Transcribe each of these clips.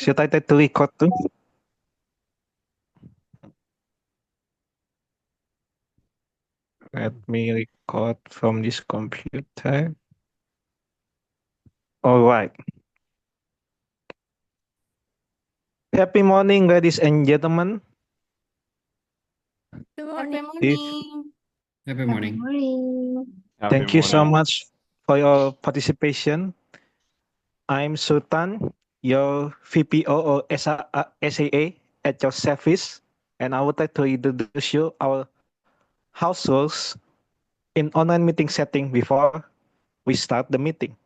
Should I take to record too? Let me record from this computer. All right. Happy morning, ladies and gentlemen. Good Happy morning. If, morning. Happy morning. thank you so much for your participation. I'm Sulthan, your VPO or SAA at your service, and I would like to introduce you our house rules in online meeting setting before we start the meeting.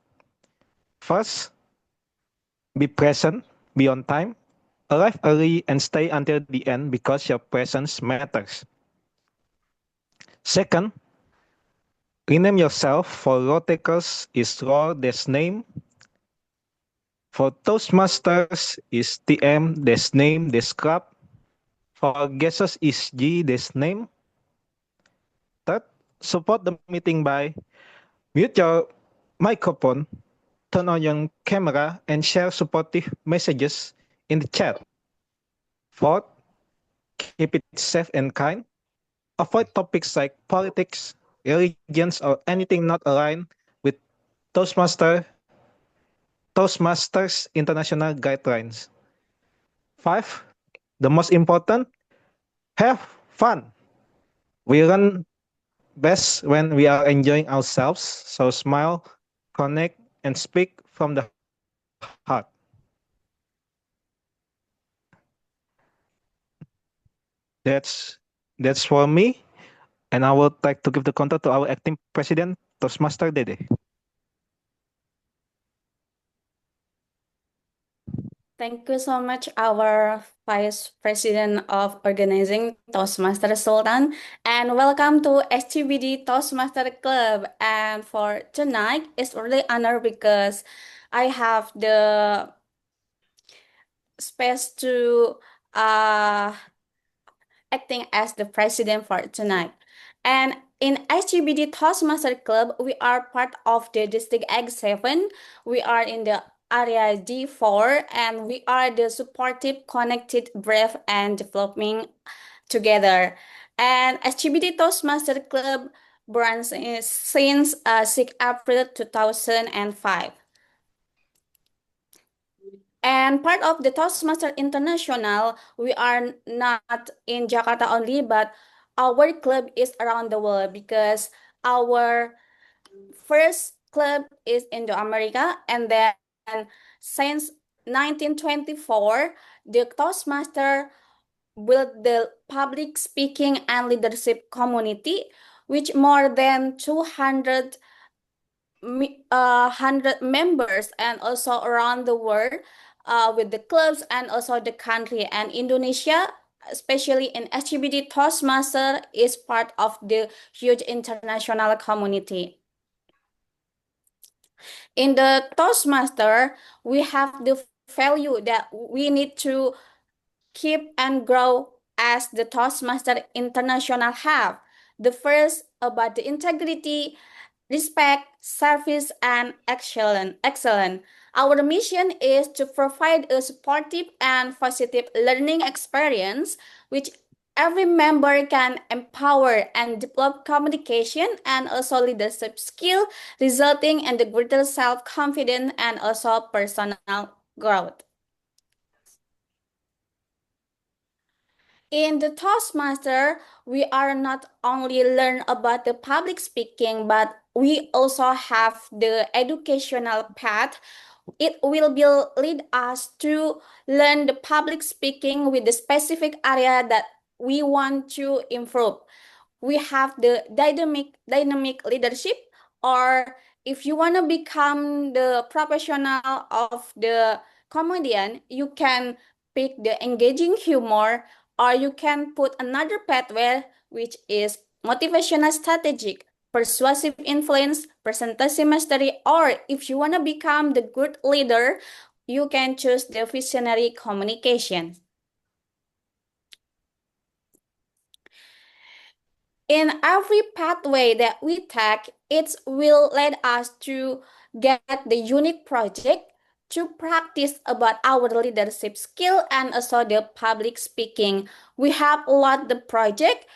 First, be present, be on time, arrive early and stay until the end because your presence matters. Second, rename yourself. For row takers is row dash name. For Toastmasters is TM dash name dash club. For guests is G dash name. Third, support the meeting by mute your microphone, turn on your camera, and share supportive messages in the chat. Fourth, keep it safe and kind. Avoid topics like politics, religions, or anything not aligned with Toastmasters International Guidelines. 5. The most important, have fun. We run best when we are enjoying ourselves, so smile, connect, and speak from the heart. That's for me, and I would like to give the contact to our acting president, Toastmaster Dede. Thank you so much, our Vice President of Organizing Toastmaster Sultan, and welcome to STBD Toastmaster Club. And for tonight, it's really honor because I have the space to acting as the president for tonight. And in SGBD Toastmaster Club, we are part of the District X7. We are in the area D4, and we are the supportive, connected, brave, and developing together. And SGBD Toastmaster Club runs since 6 April 2005. And part of the Toastmaster International, we are not in Jakarta only, but our club is around the world because our first club is in the America, and then since 1924, the Toastmaster built the public speaking and leadership community, which more than 200 100 members and also around the world with the clubs and also the country, and Indonesia, especially in SGBD Toastmaster, is part of the huge international community. In the Toastmaster, we have the value that we need to keep and grow as the Toastmaster International have. The first about the integrity, respect, service, and excellence. Our mission is to provide a supportive and positive learning experience which every member can empower and develop communication and also leadership skill, resulting in the greater self-confidence and also personal growth. In the Toastmaster, we are not only learn about the public speaking, but we also have the educational path. It will be lead us to learn the public speaking with the specific area that we want to improve. We have the dynamic leadership, or if you want to become the professional of the comedian, you can pick the engaging humor, or you can put another pathway, which is motivational strategic, persuasive influence, presentation mastery, or if you want to become the good leader, you can choose the visionary communication. In every pathway that we take, it will lead us to get the unique project to practice about our leadership skill and also the public speaking. We have a lot the project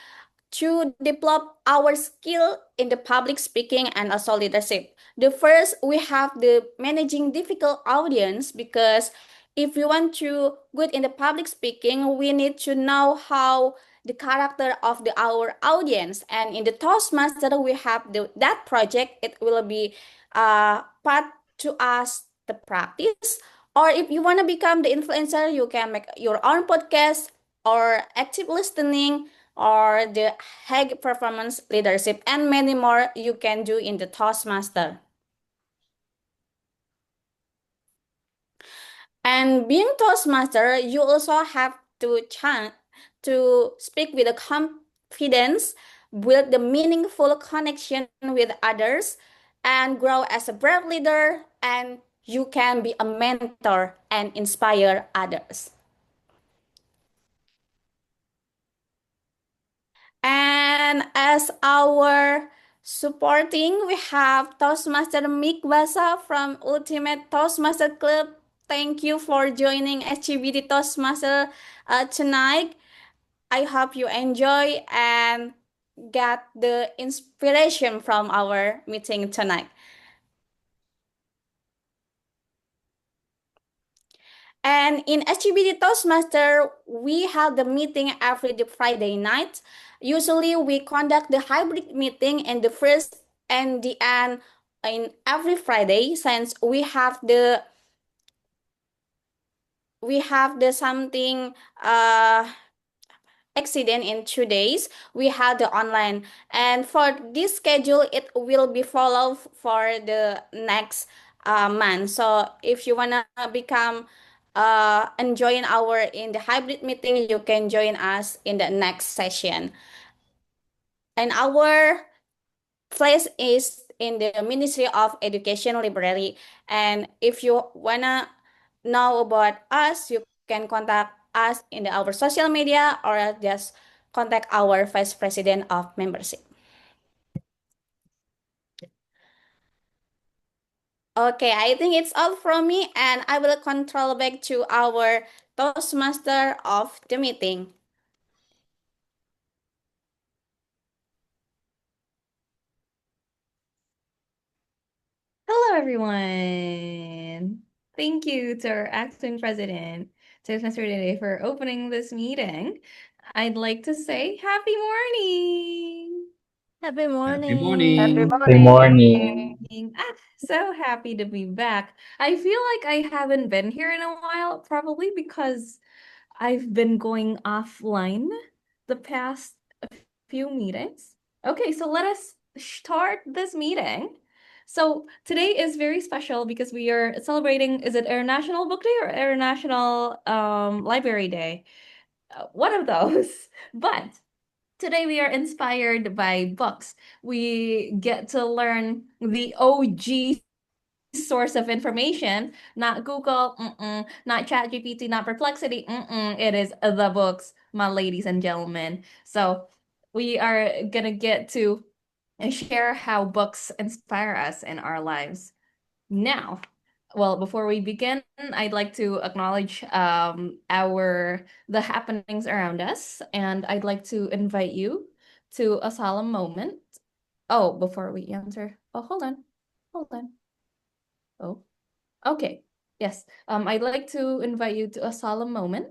to develop our skill in the public speaking and also leadership. The first, we have the managing difficult audience because if we want to good in the public speaking, we need to know how the character of our audience. And in the Toastmaster, we have that project. It will be part to us the practice. Or if you want to become the influencer, you can make your own podcast or active listening or the high performance leadership and many more you can do in the Toastmaster. And being Toastmaster, you also have to to speak with a confidence, build the meaningful connection with others, and grow as a brave leader. And you can be a mentor and inspire others. And as our supporting, we have Toastmaster Mick from Ultimate Toastmaster Club. Thank you for joining HGBT Toastmaster tonight. I hope you enjoy and get the inspiration from our meeting tonight. And in HGBT Toastmaster, we have the meeting every Friday night. Usually, we conduct the hybrid meeting in the first and the end in every Friday, since we have the something accident in 2 days. We have the online, and for this schedule, it will be followed for the next month. So if you wanna become and join our in the hybrid meeting, you can join us in the next session. And our place is in the Ministry of Education Library. And if you wanna know about us, you can contact us in our social media or just contact our Vice President of Membership. Okay, I think it's all from me, and I will control back to our Toastmaster of the meeting. Hello, everyone. Thank you to our acting president, Toastmaster today, for opening this meeting. I'd like to say happy morning. Happy Happy morning. morning. Good morning. So happy to be back. I feel like I haven't been here in a while, probably because I've been going offline the past few meetings. Okay, so let us start this meeting. So today is very special because we are celebrating, is it International Book Day or International Library Day? One of those. But today we are inspired by books. We get to learn the OG source of information, not Google, not ChatGPT, not Perplexity. It is the books, my ladies and gentlemen. So we are gonna get to share how books inspire us in our lives. Now, well, before we begin, I'd like to acknowledge the happenings around us, and I'd like to invite you to a solemn moment. Oh, before we answer. Oh, hold on. Oh, okay. Yes. I'd like to invite you to a solemn moment.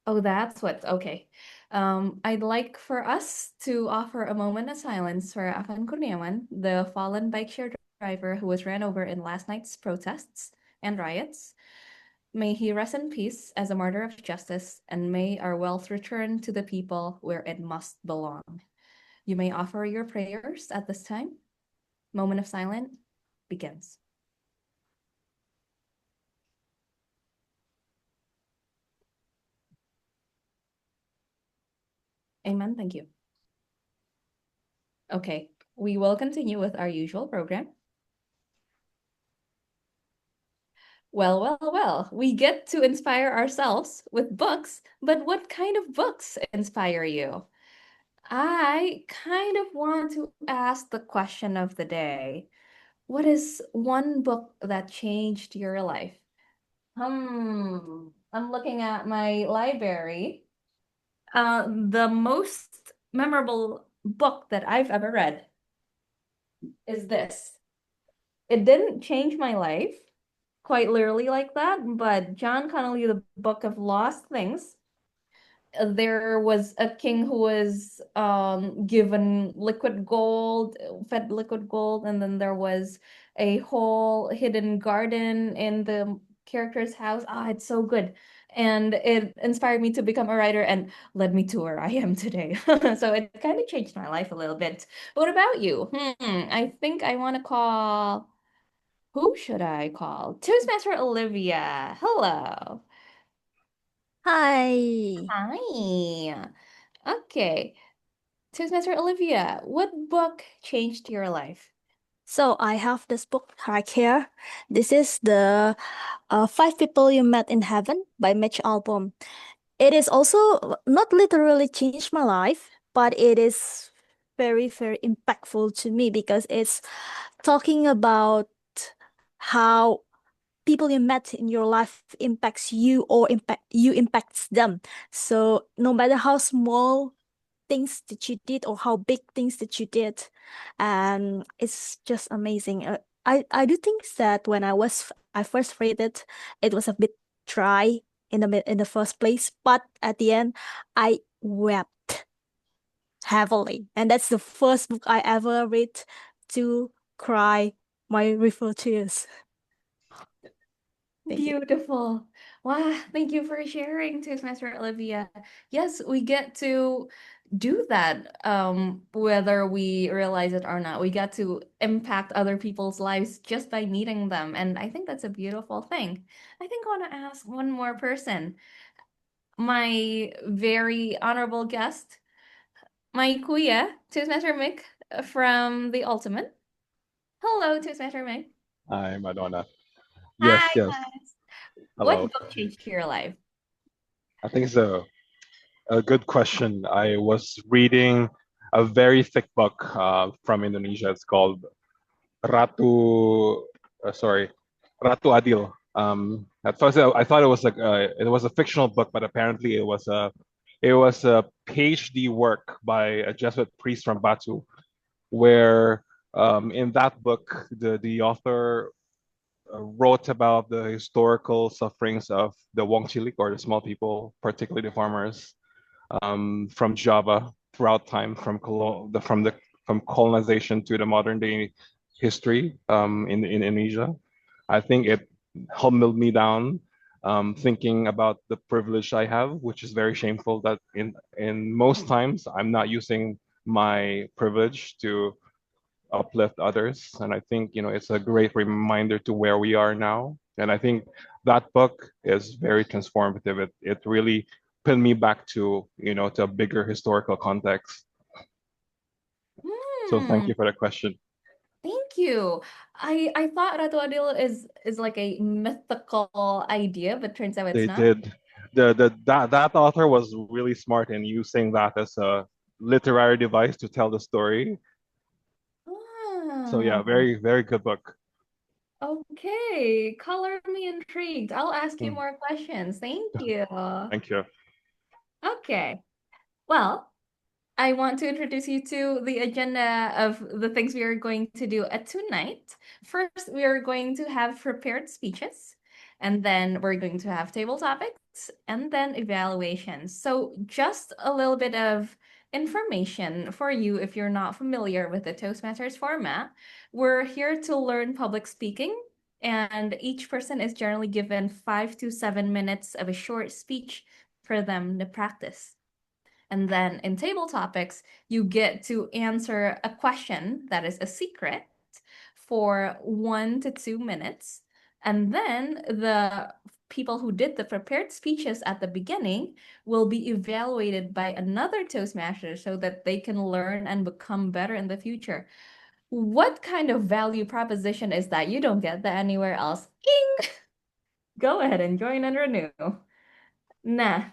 Oh, that's what. Okay. I'd like for us to offer a moment of silence for Afan Kurniawan, the fallen bike share driver who was ran over in last night's protests and riots. May he rest in peace as a martyr of justice, and may our wealth return to the people where it must belong. You may offer your prayers at this time. Moment of silence begins. Amen. Thank you. Okay, we will continue with our usual program. Well, we get to inspire ourselves with books, but what kind of books inspire you? I kind of want to ask the question of the day. What is one book that changed your life? I'm looking at my library. The most memorable book that I've ever read is this. It didn't change my life quite literally like that, but John Connolly, The Book of Lost Things. There was a king who was given liquid gold, fed liquid gold, and then there was a whole hidden garden in the character's house. Ah, it's so good. And it inspired me to become a writer and led me to where I am today. So it kind of changed my life a little bit. But what about you? I think I want to call. Who should I call? Toastmaster Olivia. Hello. Hi. Hi. Okay. Toastmaster Olivia, what book changed your life? So I have this book right here. This is the Five People You Met in Heaven by Mitch Albom. It is also not literally changed my life, but it is very, very impactful to me because it's talking about how people you met in your life impacts you or impact you impacts them. So no matter how small things that you did or how big things that you did, and it's just amazing. I do think that when I first read it, it was a bit dry in the first place, but at the end, I wept heavily, and that's the first book I ever read to cry my river tears. Thank you. Beautiful. Wow, thank you for sharing, Toastmaster Olivia. Yes, we get to do that, whether we realize it or not. We get to impact other people's lives just by meeting them. And I think that's a beautiful thing. I think I want to ask one more person, my very honorable guest, my kuya, Toastmaster Mick from The Ultimate. Hello, Toastmaster Mick. Hi, Madonna. Hi, Yes, yes. guys. What Hello. book changed your life? I think it's a good question. I was reading a very thick book from Indonesia. It's called Ratu, sorry, Ratu Adil. At first, I thought it was a fictional book, but apparently it was a PhD work by a Jesuit priest from Batu, where in that book the author wrote about the historical sufferings of the Wong Cilik, or the small people, particularly the farmers, from Java throughout time, from colonization to the modern day history in Indonesia. I think it humbled me down, thinking about the privilege I have, which is very shameful that in most times I'm not using my privilege to uplift others. And I think, it's a great reminder to where we are now. And I think that book is very transformative. It really put me back to, to a bigger historical context. So thank Hmm, you for the question. thank you. I thought Ratu Adil is like a mythical idea, but turns out it's They not. did. That author was really smart in using that as a literary device to tell the story. So yeah, Ah, very, very good book. okay. Color me intrigued. I'll ask you Mm, more questions. Thank you. Thank you. Okay. Well, I want to introduce you to the agenda of the things we are going to do tonight. First, we are going to have prepared speeches, and then we're going to have table topics, and then evaluations. So, just a little bit of information for you if you're not familiar with the Toastmasters format. We're here to learn public speaking, and each person is generally given 5 to 7 minutes of a short speech for them to practice. And then in table topics, you get to answer a question that is a secret for 1 to 2 minutes. And then the people who did the prepared speeches at the beginning will be evaluated by another Toastmaster so that they can learn and become better in the future. What kind of value proposition is that? You don't get that anywhere else. Ing! Go ahead and join and renew. Nah,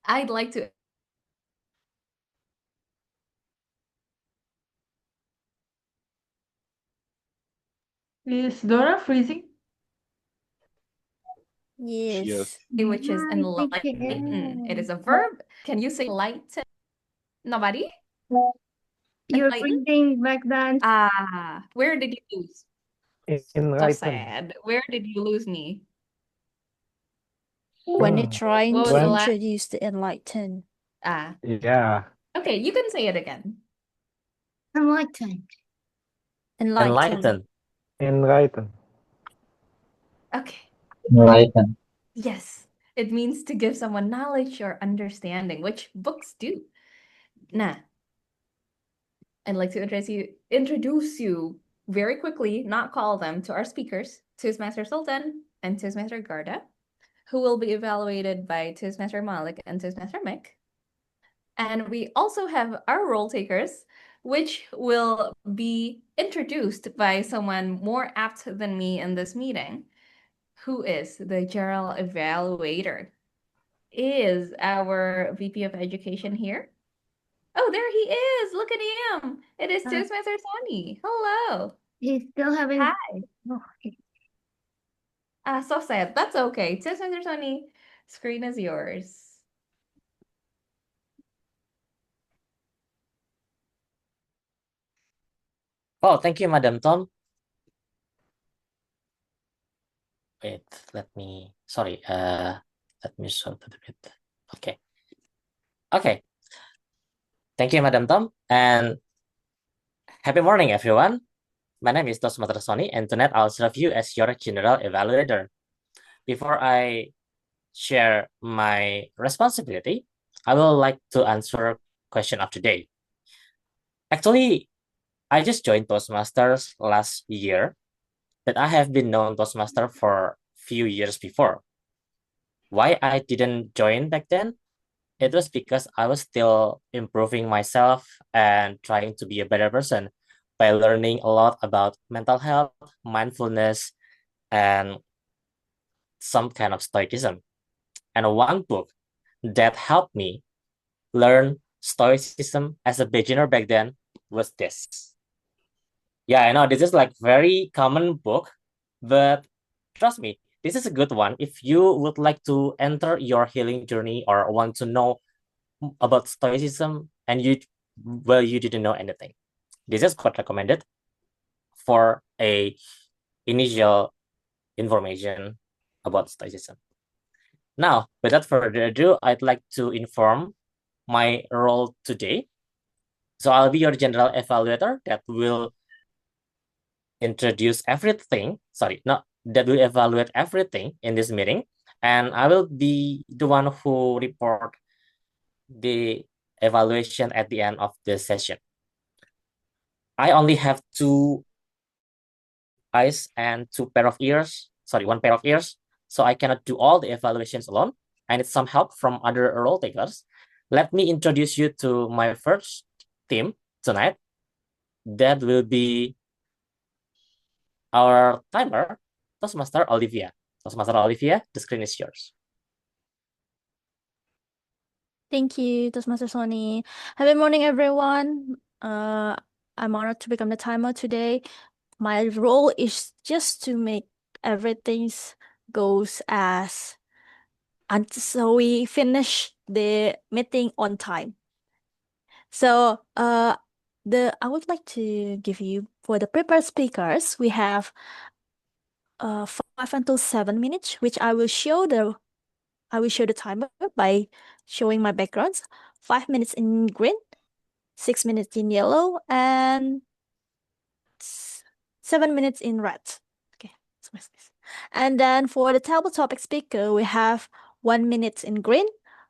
I'd like to Is Dora freezing? She is. Which is I think it enlighten. It is a is. verb. Can you say lighten? Nobody? You're Enlighten? freezing back then. Ah, where did you lose? So Enlighten. sad. Where did you lose me? When you're Hmm. trying What to was the last? introduce the enlighten. Ah, Yeah. okay, you can say it again. Enlightened. Enlighten. Enlighten. Okay. Enlighten. Yes, it means to give someone knowledge or understanding, which books do. Nah, I'd like to introduce you very quickly, not call them, to our speakers, Toastmaster Sulthan and Toastmaster Garda, who will be evaluated by Toastmaster Malik and Toastmaster Mick. And we also have our role takers, which will be introduced by someone more apt than me in this meeting, who is the general evaluator. Is our VP of Education here? Oh, there he is. Look at him. It is Toastmaster Sonny. Hello. He's still having. Hi. Oh, okay. So sad. That's okay. Toastmaster Sonny, screen is yours. Oh, thank you, Madam Tom. Wait, sorry, let me sort it a bit. Okay. Okay. Thank you, Madam Tom, and happy morning, everyone. My name is Toastmaster Sonny, and tonight I'll serve you as your general evaluator. Before I share my responsibility, I will like to answer question of today. Actually, I just joined Toastmasters last year, but I have been known Toastmaster for few years before. Why I didn't join back then? It was because I was still improving myself and trying to be a better person by learning a lot about mental health, mindfulness, and some kind of stoicism. And one book that helped me learn stoicism as a beginner back then was this. Yeah, I know this is like very common book, but trust me, this is a good one if you would like to enter your healing journey or want to know about stoicism and you didn't know anything. This is quite recommended for a initial information about stoicism. Now, without further ado, I'd like to inform my role today. So I'll be your general evaluator that will introduce everything. That will evaluate everything in this meeting. And I will be the one who report the evaluation at the end of the session. I only have two eyes and one pair of ears. So I cannot do all the evaluations alone. I need some help from other role takers. Let me introduce you to my first team tonight. That will be our timer, Toastmaster Olivia. Toastmaster Olivia, the screen is yours. Thank you, Toastmaster Sonny. Happy morning, everyone. I'm honored to become the timer today. My role is just to make everything goes as until we finish the meeting on time. So, I would like to give you for the prepared speakers, we have 5 until 7 minutes, which I will show the timer by showing my backgrounds. 5 minutes in green, 6 minutes in yellow, and 7 minutes in red. Okay, and then for the table topic speaker, we have 1 minute in green,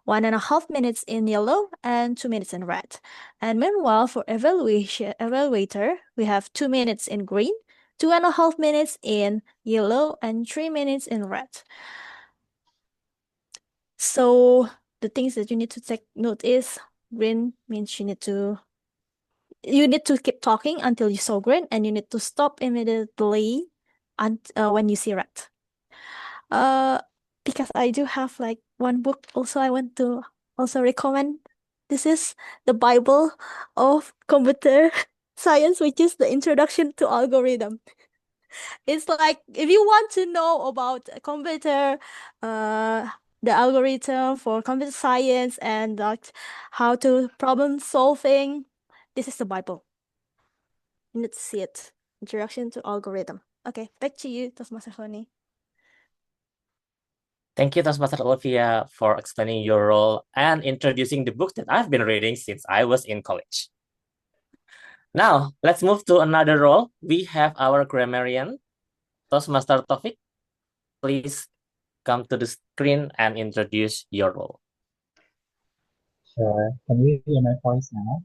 1.5 minutes in yellow, and 2 minutes in red. And meanwhile, for evaluator, we have 2 minutes in green, 2.5 minutes in yellow, and 3 minutes in red. So the things that you need to take note is green means you need to keep talking until you saw green, and you need to stop immediately when you see red. Because I do have like one book also I want to also recommend. This is the Bible of computer science, which is the Introduction to Algorithm. It's like if you want to know about a computer, the algorithm for computer science and how to problem solving, this is the Bible. You need to see it. Introduction to algorithm. Okay, back to you, Toastmaster Sonny. Thank you, Toastmaster Olivia, for explaining your role and introducing the book that I've been reading since I was in college. Now, let's move to another role. We have our grammarian, Toastmaster Taufiq. Please come to the screen and introduce your role. Sure. Can you hear my voice now?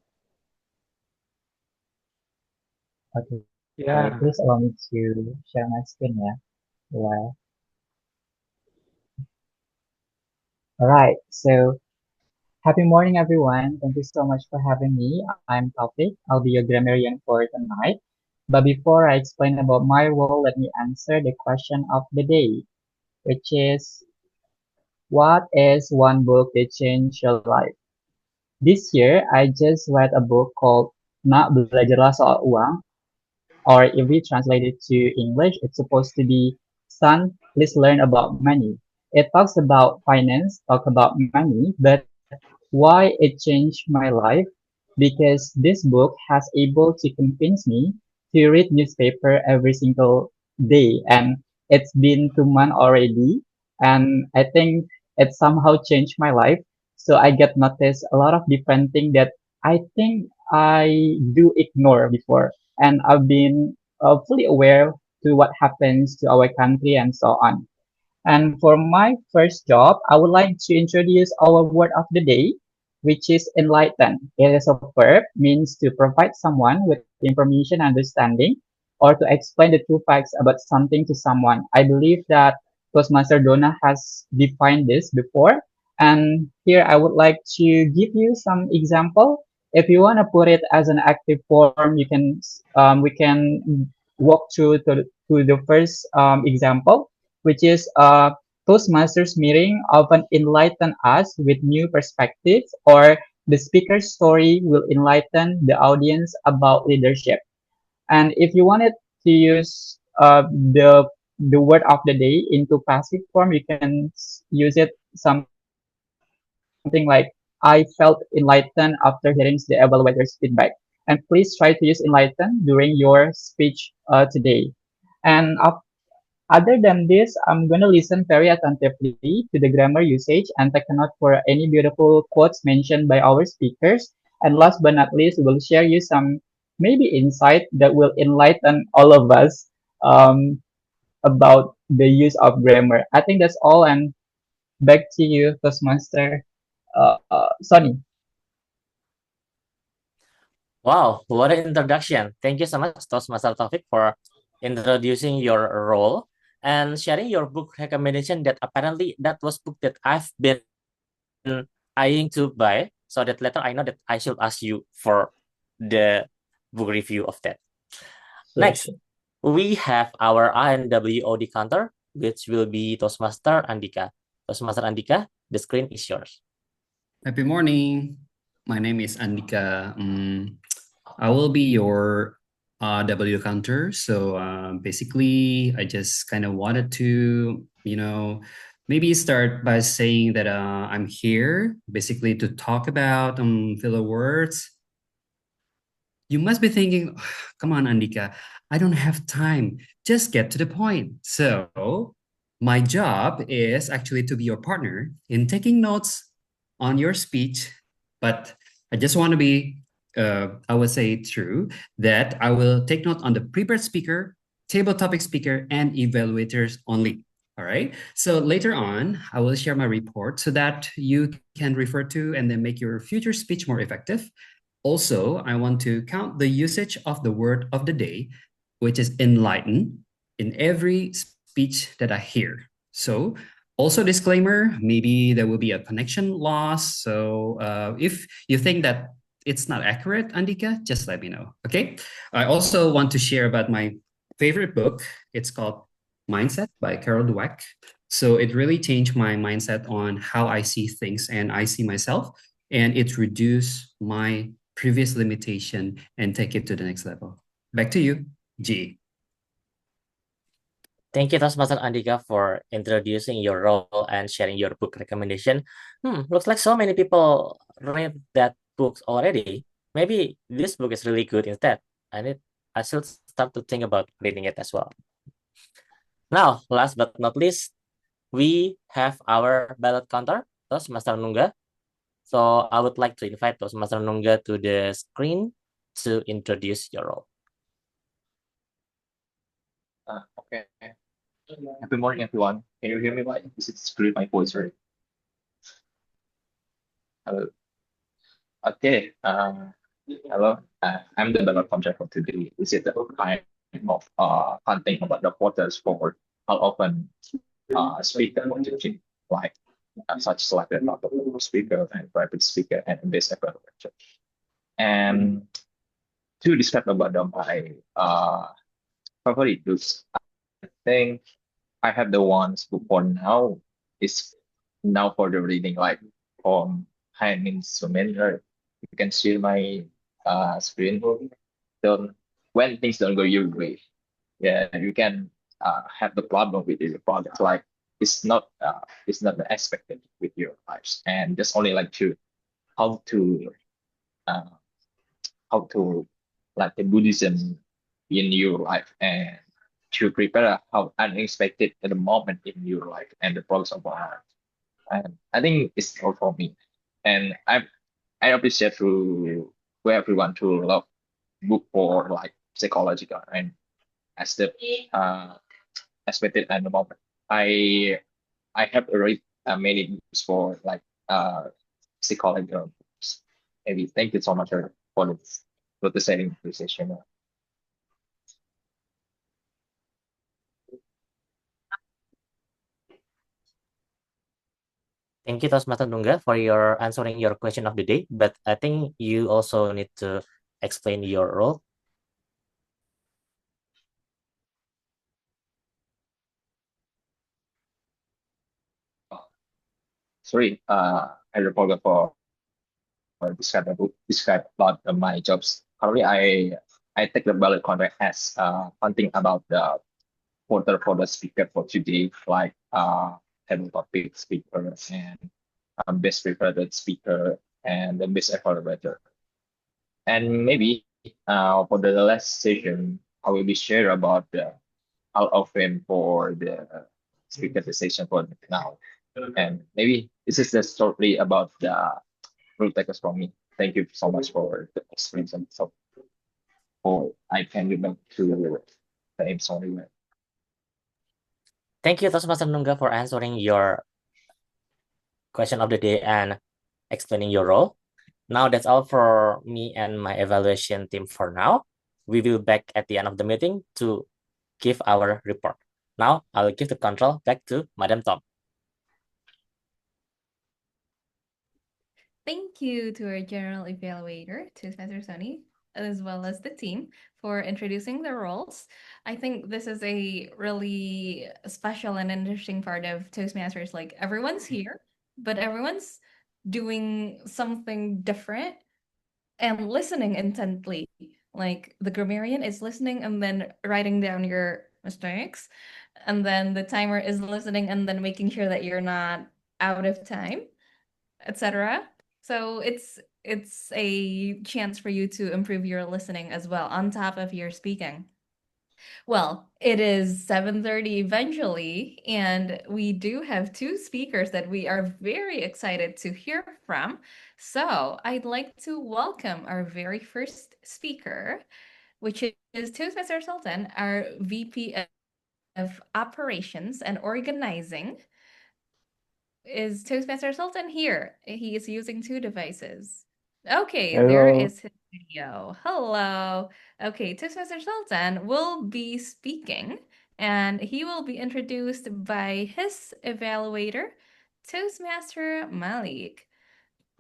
Okay. Yeah. Please allow me to share my screen, yeah? Yeah. All right. So, happy morning, everyone. Thank you so much for having me. I'm Taufiq. I'll be your grammarian for tonight. But before I explain about my role, let me answer the question of the day, which is, what is one book that changed your life? This year, I just read a book called Nak Belajarlah Soal Uang, or if we translate it to English, it's supposed to be Son, please learn about money. It talks about finance, talk about money, but why it changed my life? Because this book has able to convince me to read newspaper every single day, and it's been 2 months already, and I think it somehow changed my life. So I get noticed a lot of different things that I think I do ignore before, and I've been fully aware to what happens to our country and so on. And for my first job, I would like to introduce our word of the day, which is enlighten. It is a verb, means to provide someone with information and understanding, or to explain the true facts about something to someone. I believe that Toastmaster Donna has defined this before. And here I would like to give you some example. If you want to put it as an active form, we can walk through to the first example, which is Toastmasters meeting often enlighten us with new perspectives, or the speaker's story will enlighten the audience about leadership. And if you wanted to use the word of the day into passive form, you can use it something like, I felt enlightened after hearing the evaluator's feedback. And please try to use enlighten during your speech today. And other than this, I'm going to listen very attentively to the grammar usage and take a note for any beautiful quotes mentioned by our speakers. And last but not least, we'll share you some maybe insight that will enlighten all of us about the use of grammar. I think that's all. And back to you, Toastmaster Sonny. Wow, what an introduction. Thank you so much, Toastmaster Taufik, for introducing your role and sharing your book recommendation that apparently that was book that I've been eyeing to buy, so that later I know that I should ask you for the book review of that. Next, we have our Ah-WoD counter, which will be Toastmaster Andhyka. Toastmaster Andhyka, the screen is yours. Happy morning. My name is Andhyka. I will be your W counter. So basically, I just kind of wanted to, maybe start by saying that I'm here basically to talk about filler words. You must be thinking, come on, Andhyka, I don't have time. Just get to the point. So my job is actually to be your partner in taking notes on your speech, but I just want to be, I would say true, that I will take note on the prepared speaker, table topic speaker, and evaluators only. All right. So later on, I will share my report so that you can refer to and then make your future speech more effective. Also, I want to count the usage of the word of the day, which is enlighten, in every speech that I hear. So also disclaimer, maybe there will be a connection loss. So if you think that it's not accurate, Andhyka, just let me know, okay? I also want to share about my favorite book. It's called Mindset by Carol Dweck. So it really changed my mindset on how I see things and I see myself, and it reduced my previous limitation and take it to the next level. Back to you, G. Thank you, Toastmaster Andhyka, for introducing your role and sharing your book recommendation. Looks like so many people read that book already. Maybe this book is really good instead. I should start to think about reading it as well. Now, last but not least, we have our ballot counter, Toastmaster Nungga. So I would like to invite Toastmaster Nungga to the screen to introduce your role. Okay. Happy morning, everyone. Can you hear me right? Is it clear my voice, right? Hello. Okay. Hello. I'm the ballot contract for today. This is the kind of hunting about the voters for how often speaker for teaching, like such like the notable speaker and private speaker and this evaluator. And to describe about my favorite books, I think I have the ones who for now is now for the reading like from hand instrument. Right? You can see my screen. So when things don't go your way, yeah, you can have the problem with your product. Like it's not expected with your lives, and just only like to how to uh, how to like the Buddhism in your life and to prepare how unexpected at the moment in your life and the progress of our. And I think it's all for me. And I appreciate to everyone to love book for like psychological and as the expected at the moment. I have read many books for like psychological books. Maybe thank you so much for the setting session. Thank you, Toastmaster Nungga, for your answering your question of the day. But I think you also need to explain your role. Sorry, I forgot for describe about my jobs. Currently, I take the ballot contract as hunting about the for the speaker for today, like table topic speaker and best prepared speaker and the best evaluator. And maybe for the last session, I will be share about the out of fame for the speaker session for now. And maybe this is just shortly about the rule takers from me. Thank you so much for the experience and so for I can remember to the name sorry. Thank you, Toastmaster Nungga, for answering your question of the day and explaining your role. Now that's all for me and my evaluation team for now. We will back at the end of the meeting to give our report. Now I'll give the control back to Madam Tom. Thank you to our general evaluator, Toastmaster Sonny, as well as the team for introducing the roles. I think this is a really special and interesting part of Toastmasters. Like everyone's here, but everyone's doing something different and listening intently. Like the grammarian is listening and then writing down your mistakes, and then the timer is listening and then making sure that you're not out of time, etc. So it's a chance for you to improve your listening as well on top of your speaking. Well, it is 7:30 eventually, and we do have two speakers that we are very excited to hear from. So I'd like to welcome our very first speaker, which is Toastmaster Sulthan, our VP of Operations and Organizing. Is Toastmaster Sulthan here? He is using two devices. Okay, there Hello. is his video. Hello. Okay, Toastmaster Sulthan will be speaking and he will be introduced by his evaluator, Toastmaster Malik.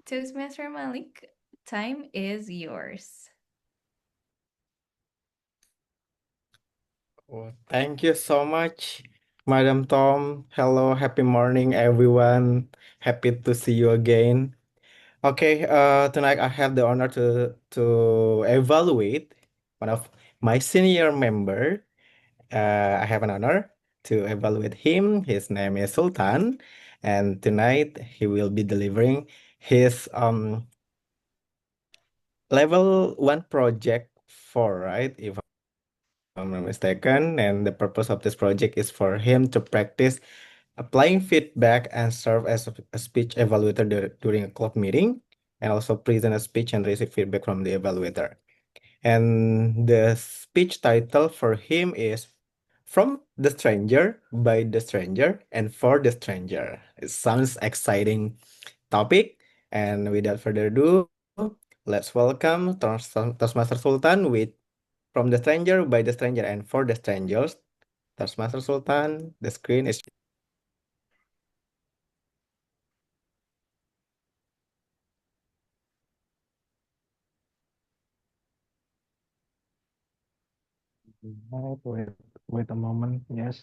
Toastmaster Malik, time is yours. Oh, thank you so much, Madam Tom. Hello, happy morning, everyone. Happy to see you again. Okay, tonight I have the honor to evaluate one of my senior member. I have an honor to evaluate him. His name is Sulthan, and tonight he will be delivering his level 1 project 4, right? If I'm not mistaken. And the purpose of this project is for him to practice applying feedback and serve as a speech evaluator during a club meeting, and also present a speech and receive feedback from the evaluator. And the speech title for him is From the Stranger, by the Stranger, and for the Stranger. It sounds exciting topic. And without further ado, let's welcome Toastmaster Sultan with From the Stranger, by the Stranger, and for the Strangers. Toastmaster Sultan, the screen is. Wait a moment. Yes.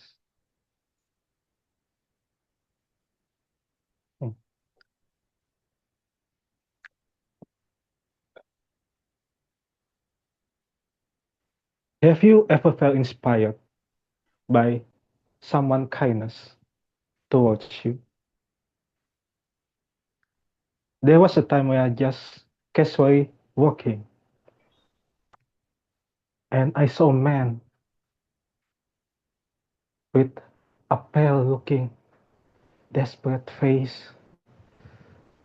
Have you ever felt inspired by someone kindness towards you? There was a time when I just casually walking and I saw a man with a pale looking, desperate face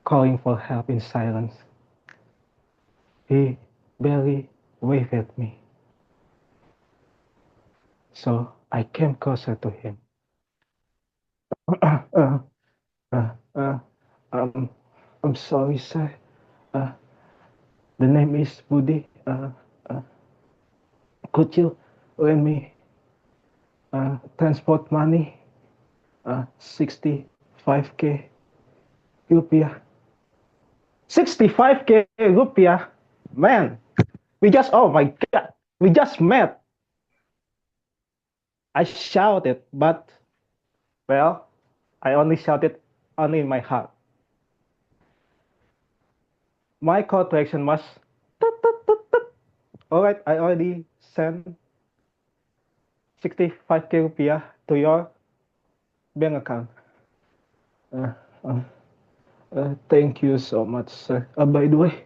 calling for help in silence. He barely waved at me. So I came closer to him. uh, uh, uh, um, I'm sorry, sir. Uh, the name is Budi. Could you lend me transport money? 65k rupiah. 65k rupiah? Man, oh my God, we just met. I shouted, but, well, I only shouted only in my heart. My call to action was, tut, tut, tut, tut. All right, I already sent 65k rupiah to your bank account. Uh, uh, thank you so much, sir. By the way,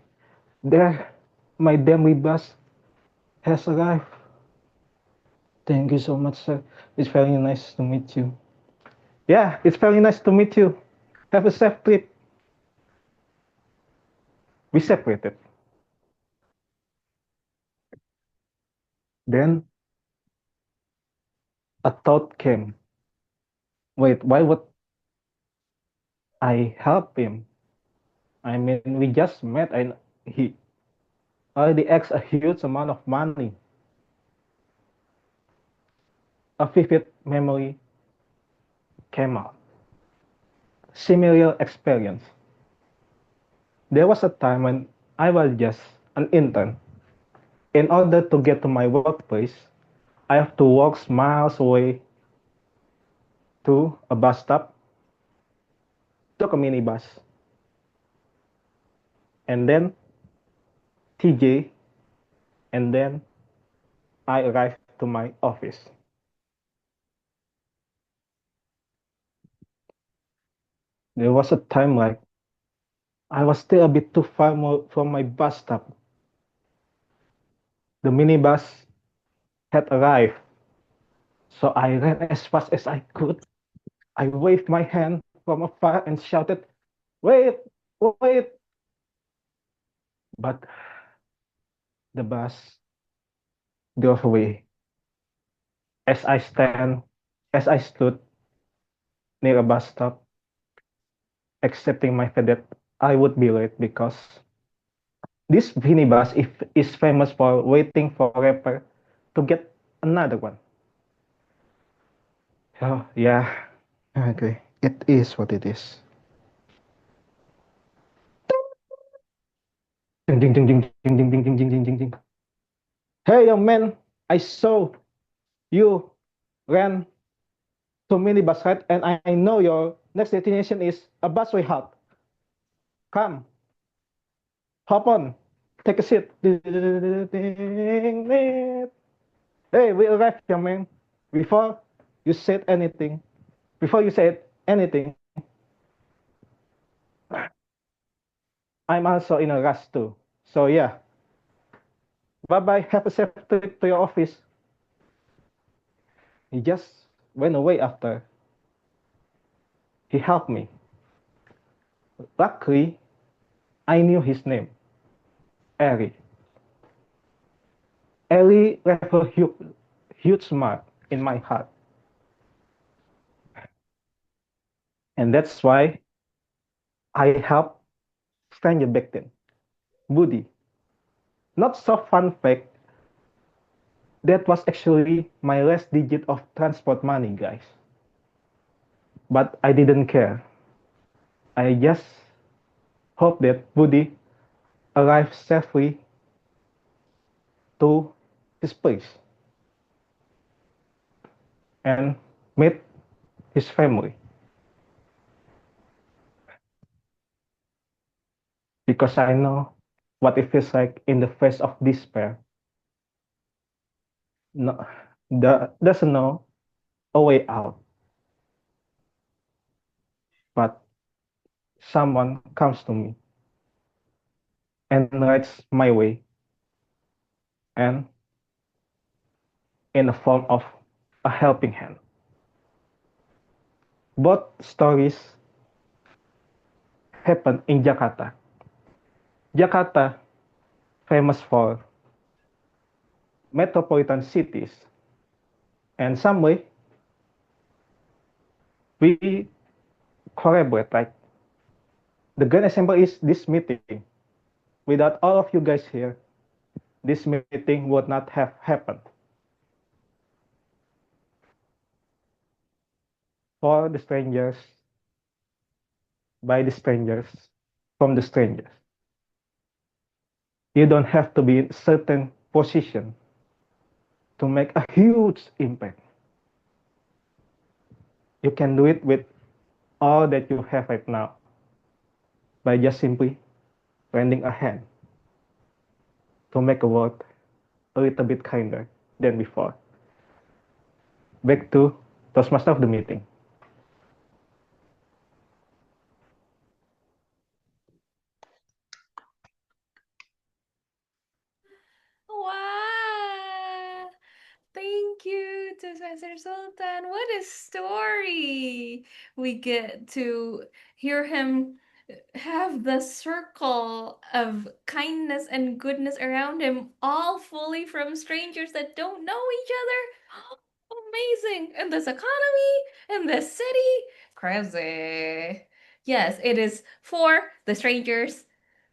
there, my daily bus has arrived. Thank you so much, sir. It's very nice to meet you. Yeah, it's very nice to meet you. Have a safe trip. We separated. Then a thought came. Wait, why would I help him? I mean, we just met and he already asked a huge amount of money. A vivid memory came out. Similar experience. There was a time when I was just an intern. In order to get to my workplace, I have to walk miles away to a bus stop, took a minibus, and then TJ, and then I arrived to my office. There was a time like I was still a bit too far from my bus stop. The minibus had arrived, so I ran as fast as I could. I waved my hand from afar and shouted, "Wait, wait!" But the bus drove away. As I as I stood near a bus stop, accepting my fate that I would be late because this minibus is famous for waiting forever to get another one. Oh, yeah. Okay. It is what it is. Ding, ding, ding, ding, ding, ding, ding, ding, ding, ding, ding, ding. Hey, young man, I saw you ran to minibus, right? And I know your next destination is a busway halt. Come, hop on, take a seat. Hey, we arrived, young man. Before you said anything, before you said anything, I'm also in a rush too. So yeah, bye-bye, have a safe trip to your office. He just went away after. He helped me. Luckily, I knew his name, Eri. Eri left a huge mark in my heart. And that's why I helped stranger back then. Woody. Not so fun fact, that was actually my last digit of transport money, guys. But I didn't care. I just hope that Woody arrived safely to his place and meet his family. Because I know what it feels like in the face of despair. No, there's no a way out. But someone comes to me and lights my way, and in the form of a helping hand. Both stories happen in Jakarta. Jakarta, famous for metropolitan cities, and some way we collaborate. Like the grand example is this meeting. Without all of you guys here, this meeting would not have happened. For the strangers, by the strangers, from the strangers. You don't have to be in a certain position to make a huge impact. You can do it with all that you have right now by just simply lending a hand to make the world a little bit kinder than before. Back to Toastmaster of the meeting. Wow. Thank you to Spencer Sultan. What a story. We get to hear him have the circle of kindness and goodness around him, all fully from strangers that don't know each other. Amazing. In this economy, in this city. Crazy. Yes, it is for the strangers,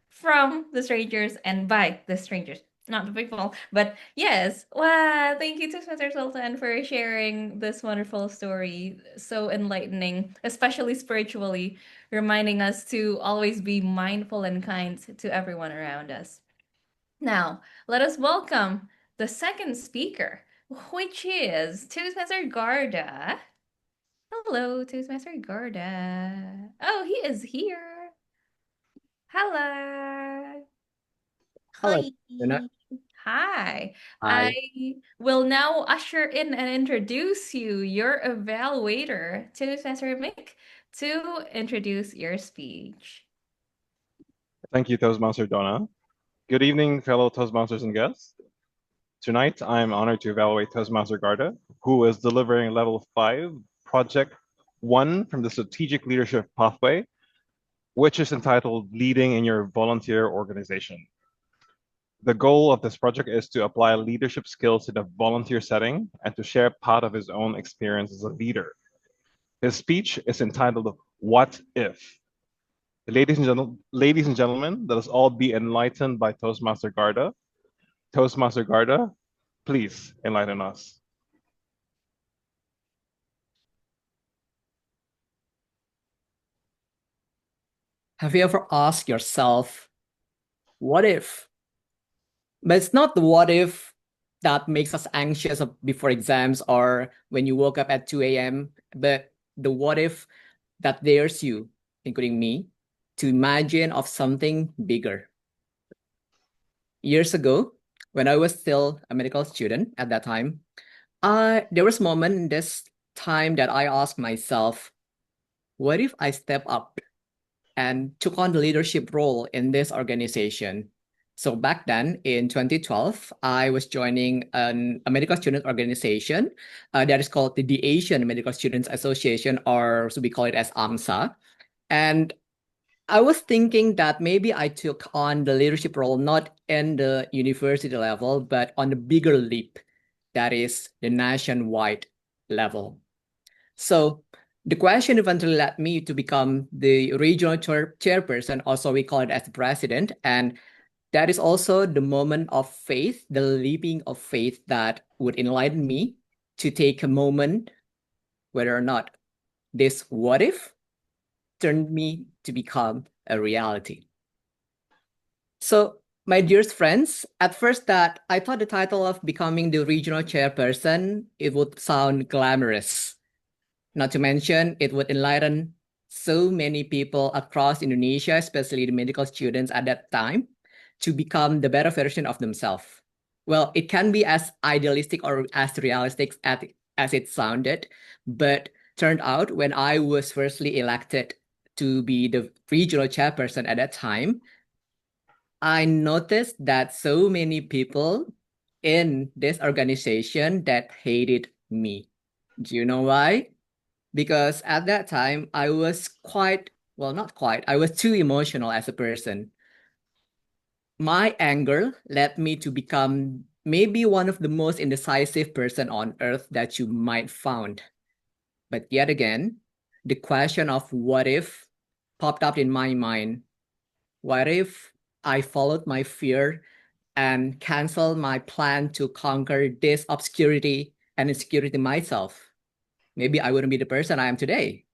from the strangers, and by the strangers. Not the people, but yes. Wow, thank you to Spencer Sultan for sharing this wonderful story. So enlightening, especially spiritually, reminding us to always be mindful and kind to everyone around us. Now, let us welcome the second speaker, which is Toastmaster Garda. Hello, Toastmaster Garda. Oh, he is here. Hello. Hello, Hi. Donna. Hi. I Hi. will now usher in and introduce you, your evaluator, Toastmaster Mick, to introduce your speech. Thank you, Toastmaster Donna. Good evening, fellow Toastmasters and guests. Tonight, I'm honored to evaluate Toastmaster Garda, who is delivering level 5, project 1 from the Strategic Leadership Pathway, which is entitled Leading in Your Volunteer Organization. The goal of this project is to apply leadership skills in a volunteer setting and to share part of his own experience as a leader. His speech is entitled What If? Ladies and gentlemen, let us all be enlightened by Toastmaster Garda. Toastmaster Garda, please enlighten us. Have you ever asked yourself, what if? But it's not the what if that makes us anxious before exams or when you woke up at 2 a.m., but the what if that dares you, including me, to imagine of something bigger. Years ago, when I was still a medical student at that time, there was a moment in this time that I asked myself, what if I step up and took on the leadership role in this organization? So back then in 2012, I was joining a medical student organization that is called the Asian Medical Students Association, or so we call it as AMSA. And I was thinking that maybe I took on the leadership role not in the university level, but on the bigger leap, that is the nationwide level. So the question eventually led me to become the regional chairperson, also we call it as the president. And that is also the moment of faith, the leaping of faith that would enlighten me to take a moment, whether or not this what if turned me to become a reality. So, my dearest friends, at first that I thought the title of becoming the regional chairperson, it would sound glamorous. Not to mention, it would enlighten so many people across Indonesia, especially the medical students at that time, to become the better version of themselves. Well, it can be as idealistic or as realistic as it sounded, but turned out when I was firstly elected to be the regional chairperson at that time, I noticed that so many people in this organization that hated me. Do you know why? Because at that time, I was I was too emotional as a person. My anger led me to become maybe one of the most indecisive person on earth that you might found. But yet again, the question of what if popped up in my mind. What if I followed my fear and canceled my plan to conquer this obscurity and insecurity myself? Maybe I wouldn't be the person I am today.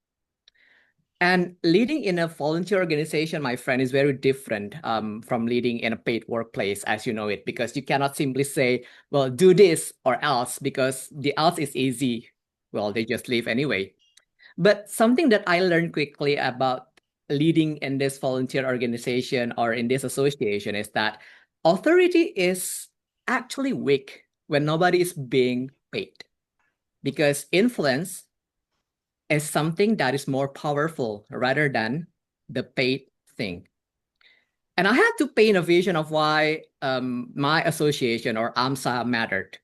And leading in a volunteer organization, my friend, is very different from leading in a paid workplace, as you know it, because you cannot simply say, well, do this or else, because the else is easy. Well, they just leave anyway. But something that I learned quickly about leading in this volunteer organization or in this association is that authority is actually weak when nobody is being paid, because influence is something that is more powerful rather than the paid thing. And I had to paint a vision of why my association or AMSA mattered.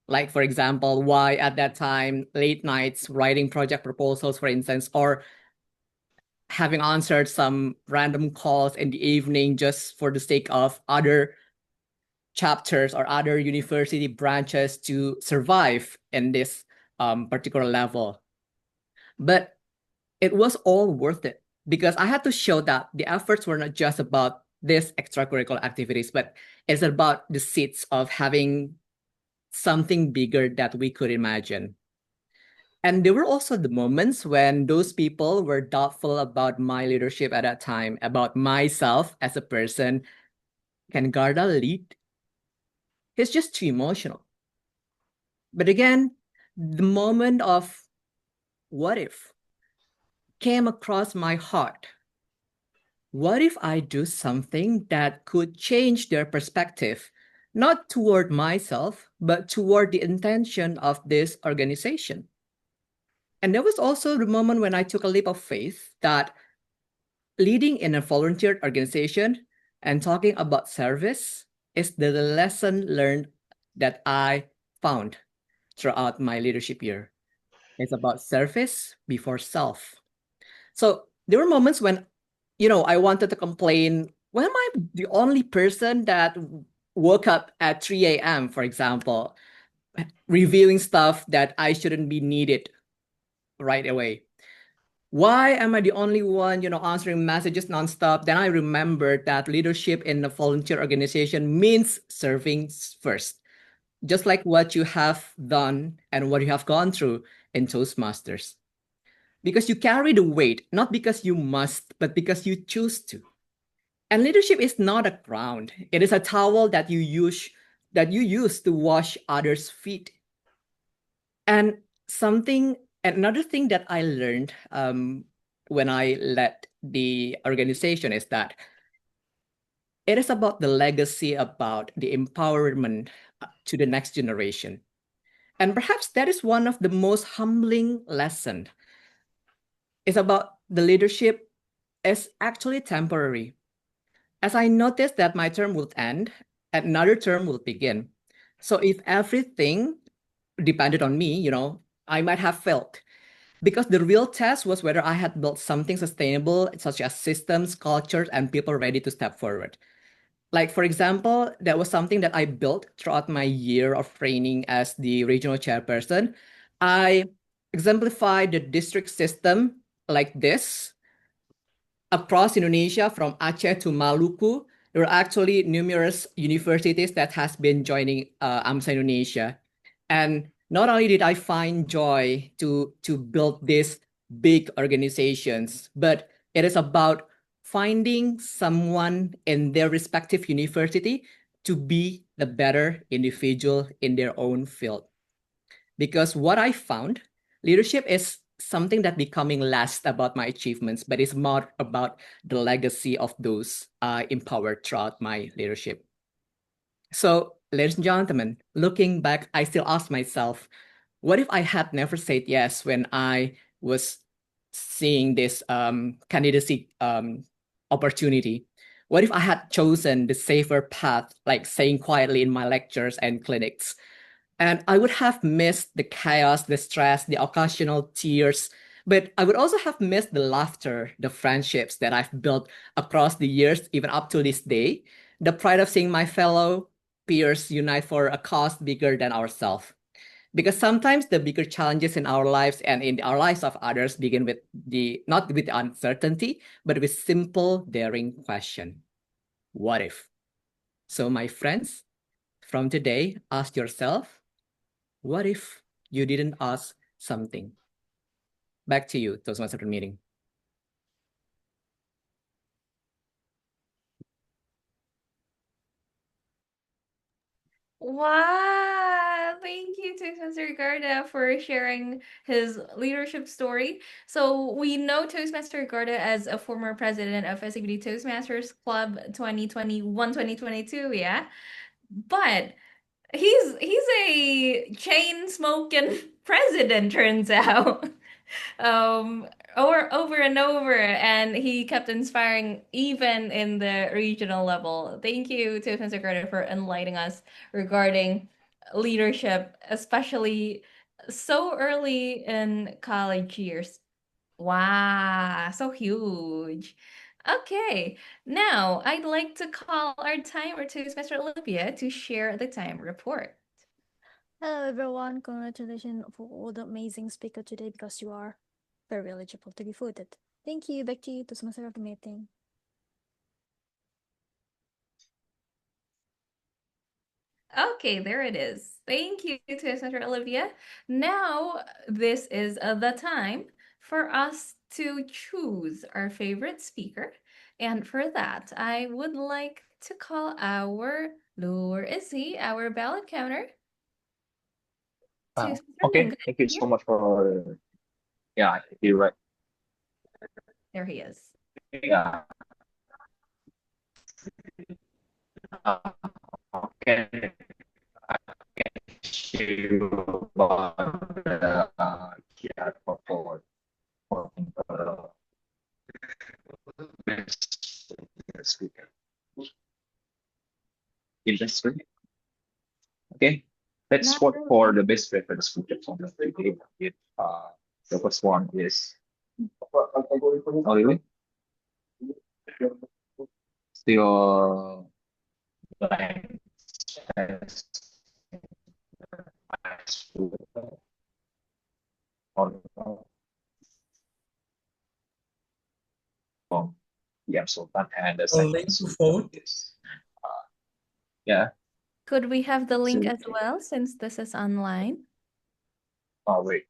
Like, for example, why at that time, late nights writing project proposals, for instance, or having answered some random calls in the evening just for the sake of other chapters or other university branches to survive in this particular level. But it was all worth it because I had to show that the efforts were not just about these extracurricular activities, but it's about the seeds of having something bigger that we could imagine. And there were also the moments when those people were doubtful about my leadership at that time, about myself as a person. Can Garda lead? He's just too emotional. But again, the moment of what if came across my heart. What if I do something that could change their perspective, not toward myself, but toward the intention of this organization? And there was also the moment when I took a leap of faith that leading in a volunteer organization and talking about service is the lesson learned that I found throughout my leadership year. It's about service before self. So there were moments when, I wanted to complain, why am I the only person that woke up at 3 a.m., for example, reviewing stuff that I shouldn't be needed right away? Why am I the only one, answering messages nonstop? Then I remembered that leadership in a volunteer organization means serving first, just like what you have done and what you have gone through in Toastmasters. Because you carry the weight, not because you must, but because you choose to. And leadership is not a crown. It is a towel that you use to wash others' feet. And another thing that I learned when I led the organization is that it is about the legacy, about the empowerment to the next generation. And perhaps that is one of the most humbling lessons. It's about the leadership is actually temporary. As I noticed that my term would end, another term will begin. So if everything depended on me, I might have failed. Because the real test was whether I had built something sustainable, such as systems, cultures, and people ready to step forward. Like, for example, that was something that I built throughout my year of training as the regional chairperson. I exemplified the district system like this. Across Indonesia, from Aceh to Maluku, there are actually numerous universities that has been joining AMSA Indonesia. And not only did I find joy to build these big organizations, but it is about finding someone in their respective university to be the better individual in their own field. Because what I found, leadership is something that becoming less about my achievements, but it's more about the legacy of those empowered throughout my leadership. So, ladies and gentlemen, looking back, I still ask myself, what if I had never said yes when I was seeing this candidacy opportunity? What if I had chosen the safer path, like saying quietly in my lectures and clinics? And I would have missed the chaos, the stress, the occasional tears, but I would also have missed the laughter, the friendships that I've built across the years, even up to this day, the pride of seeing my fellow peers unite for a cause bigger than ourselves. Because sometimes the bigger challenges in our lives and in our lives of others begin with not with uncertainty, but with simple, daring question. What if? So my friends, from today, ask yourself, what if you didn't ask something? Back to you, Toastmaster meeting. Wow, thank you to Toastmaster Garda for sharing his leadership story. So we know Toastmaster Garda as a former president of SABD Toastmasters Club 2021-2022, yeah? But he's a chain smoking president, turns out. um over and over, and he kept inspiring even in the regional level. Thank you to Mr. Carter for enlightening us regarding leadership, especially so early in college years. Wow, so huge. Okay, now I'd like to call our timer to Mr. Olivia to share the time report. Hello everyone, congratulations for all the amazing speaker today because you are very eligible to be voted. Thank you, back to you to semester of the meeting. Okay, there it is. Thank you to Senator Olivia. Now, this is the time for us to choose our favorite speaker. And for that, I would like to call our Lure Izzy, our ballot counter. Okay, thank you so much for, yeah, you're right. There he is. Yeah. Okay. I can share you about the QR for best speaker industry. Okay, let's vote for the best reference speaker from the today. The first one is Olivia. Still line as yeah, Sulthan, and the second vote is yeah. Could we have the link So- as well, since this is online? Oh wait.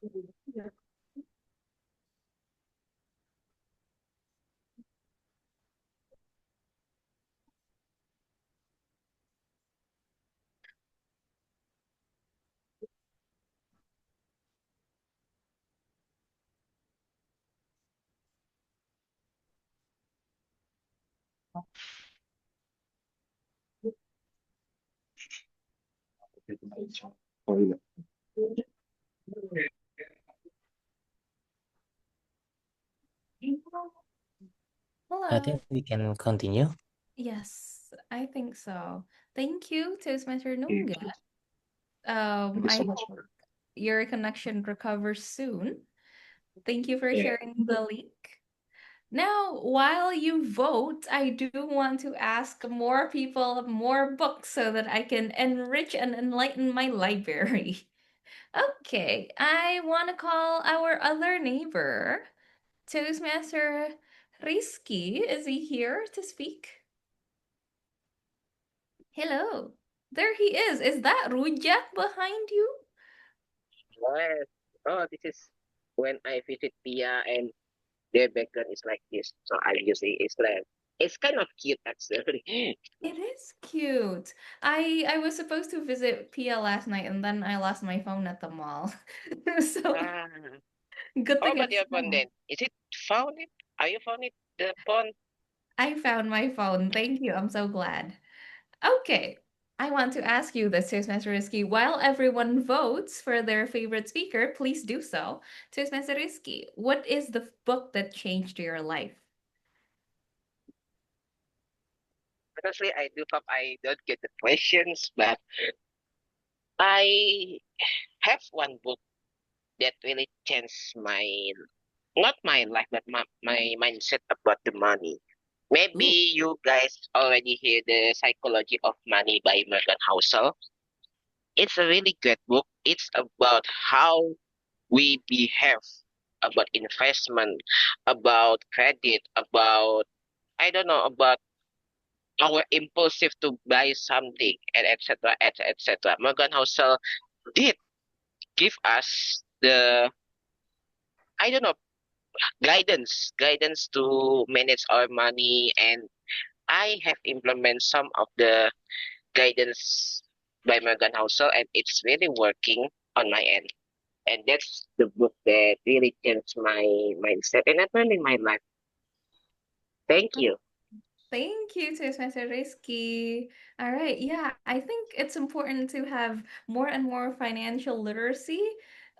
I Hello. think we can continue. Yes, I think so. Thank you, Toastmaster Thank Nungga. you. Thank you I so much. hope your connection recovers soon. Thank you for Yeah. sharing the link. Now, while you vote, I do want to ask more people more books so that I can enrich and enlighten my library. Okay, I want to call our other neighbor, Toastmaster Rizky. Is he here to speak? Hello. There he is. Is that Rujak behind you? Yes. Oh, this is when I visit Pia and their background is like this. So I usually it's kind of cute actually. It is cute. I was supposed to visit Pia last night and then I lost my phone at the mall. So Ah. good How thing about it's your phone now. then? Is it found it? Are you found it? The phone? I found my phone. Thank you. I'm so glad. Okay. I want to ask you this, Toastmaster Risky. While everyone votes for their favorite speaker, please do so. Toastmaster Risky, what is the book that changed your life? Honestly, I do hope I don't get the questions, but I have one book that really changed my not my life, but my mindset about the money. Ooh. Maybe you guys already hear the Psychology of Money by Morgan Housel. It's a really good book. It's about how we behave, about investment, about credit, about I don't know, about our impulsive to buy something, and etc. etc. Morgan Housel did give us the I don't know guidance to manage our money, and I have implemented some of the guidance by Morgan Housel, and it's really working on my end. And that's the book that really changed my mindset and not only my life. Thank you. Thank you, Toastmaster Rizky. All right, yeah, I think it's important to have more and more financial literacy,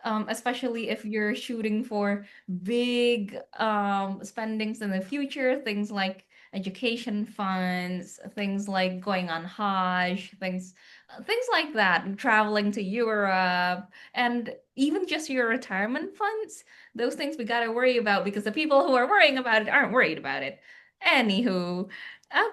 especially if you're shooting for big spendings in the future, things like education funds, things like going on Hajj, things like that, traveling to Europe, and even just your retirement funds. Those things we gotta worry about because the people who are worrying about it aren't worried about it. Anywho,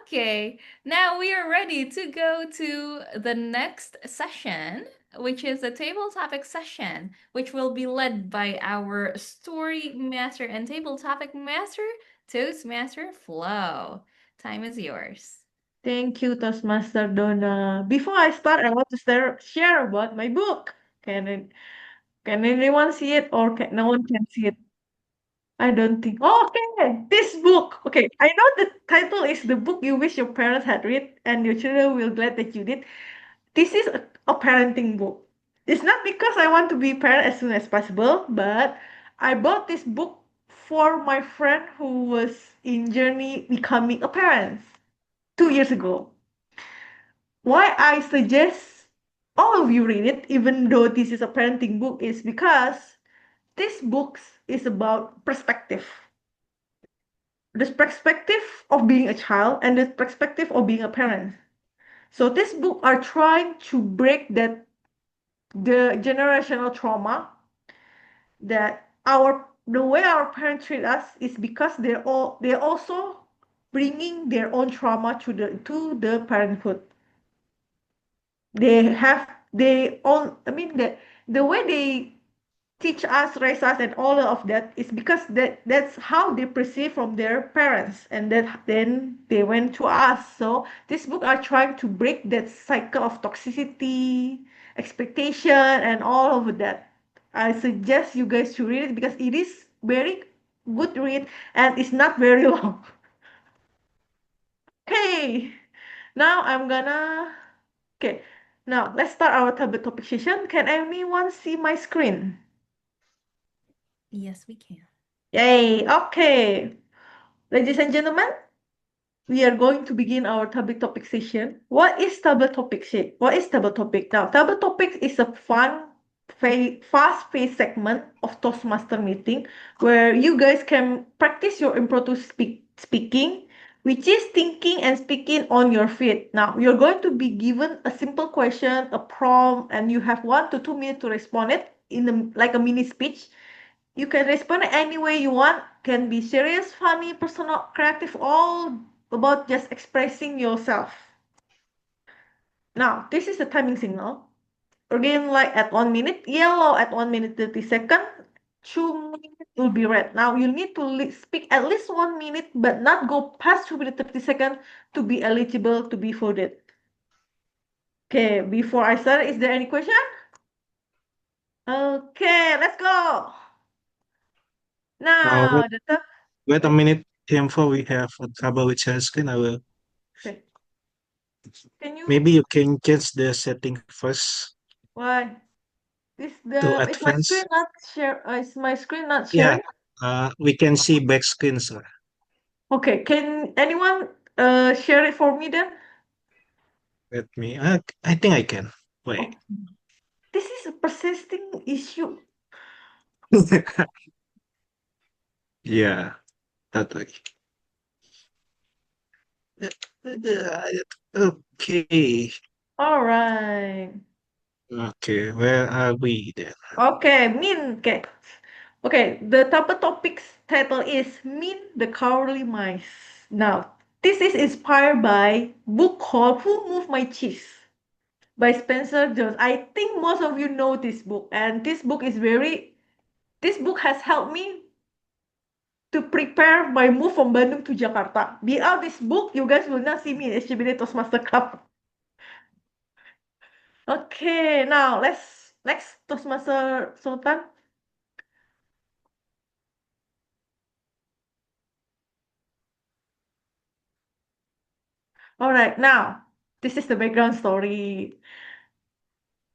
okay, now we are ready to go to the next session, which is a table topic session, which will be led by our story master and table topic master, Toastmaster Flo. Time is yours. Thank you, Toastmaster Donna. Before I start, I want to share about my book. Can anyone see it or no one can see it? I don't think. Oh, okay, this book. Okay, I know the title is the book you wish your parents had read, and your children will glad that you did. This is a parenting book. It's not because I want to be a parent as soon as possible, but I bought this book for my friend who was in journey becoming a parent 2 years ago. Why I suggest all of you read it, even though this is a parenting book, is because this book is about perspective. The perspective of being a child and the perspective of being a parent. So this book are trying to break the generational trauma that the way our parents treat us is because they're also bringing their own trauma to the parenthood. The way they teach us, raise us, and all of that is because that's how they perceive from their parents, and that then they went to us. So this book are trying to break that cycle of toxicity, expectation, and all of that. I suggest you guys to read it because it is very good read and it's not very long. Okay, now I'm gonna. Okay, now let's start our topic session. Can anyone see my screen? Yes, we can. Yay! Okay, ladies and gentlemen, we are going to begin our topic session. What is topic? What is topic? Now, topic is a fun, fast-paced segment of Toastmaster meeting where you guys can practice your impromptu speaking, which is thinking and speaking on your feet. Now, you're going to be given a simple question, a prompt, and you have 1 to 2 minutes to respond it like a mini speech. You can respond any way you want. Can be serious, funny, personal, creative, all about just expressing yourself. Now, this is the timing signal. Again, like at 1 minute, yellow at 1 minute 30 seconds, 2 minutes will be red. Now, you need to speak at least 1 minute, but not go past 2 minutes 30 seconds to be eligible to be voted. Okay, before I start, is there any question? Okay, let's go. Now, wait a minute. Before we have a trouble with share screen, I will. Okay. Maybe you can change the setting first Why? Is to my advance. screen not share? Is my screen not Yeah, sharing? we can see back screen, sir. Okay, can anyone share it for me then? Let me. I think I can. Wait. This is a persisting issue. Yeah, that way. Okay. All right. Okay, where are we then? Okay, okay. Okay, the topic's title is Mean the Cowardly Mice. Now, this is inspired by book called Who Moved My Cheese by Spencer Jones. I think most of you know this book, and this book has helped me to prepare my move from Bandung to Jakarta. Without this book, you guys will not see me in SCBD Toastmaster Club. Okay, now let's next Toastmaster Sultan. All right, now this is the background story.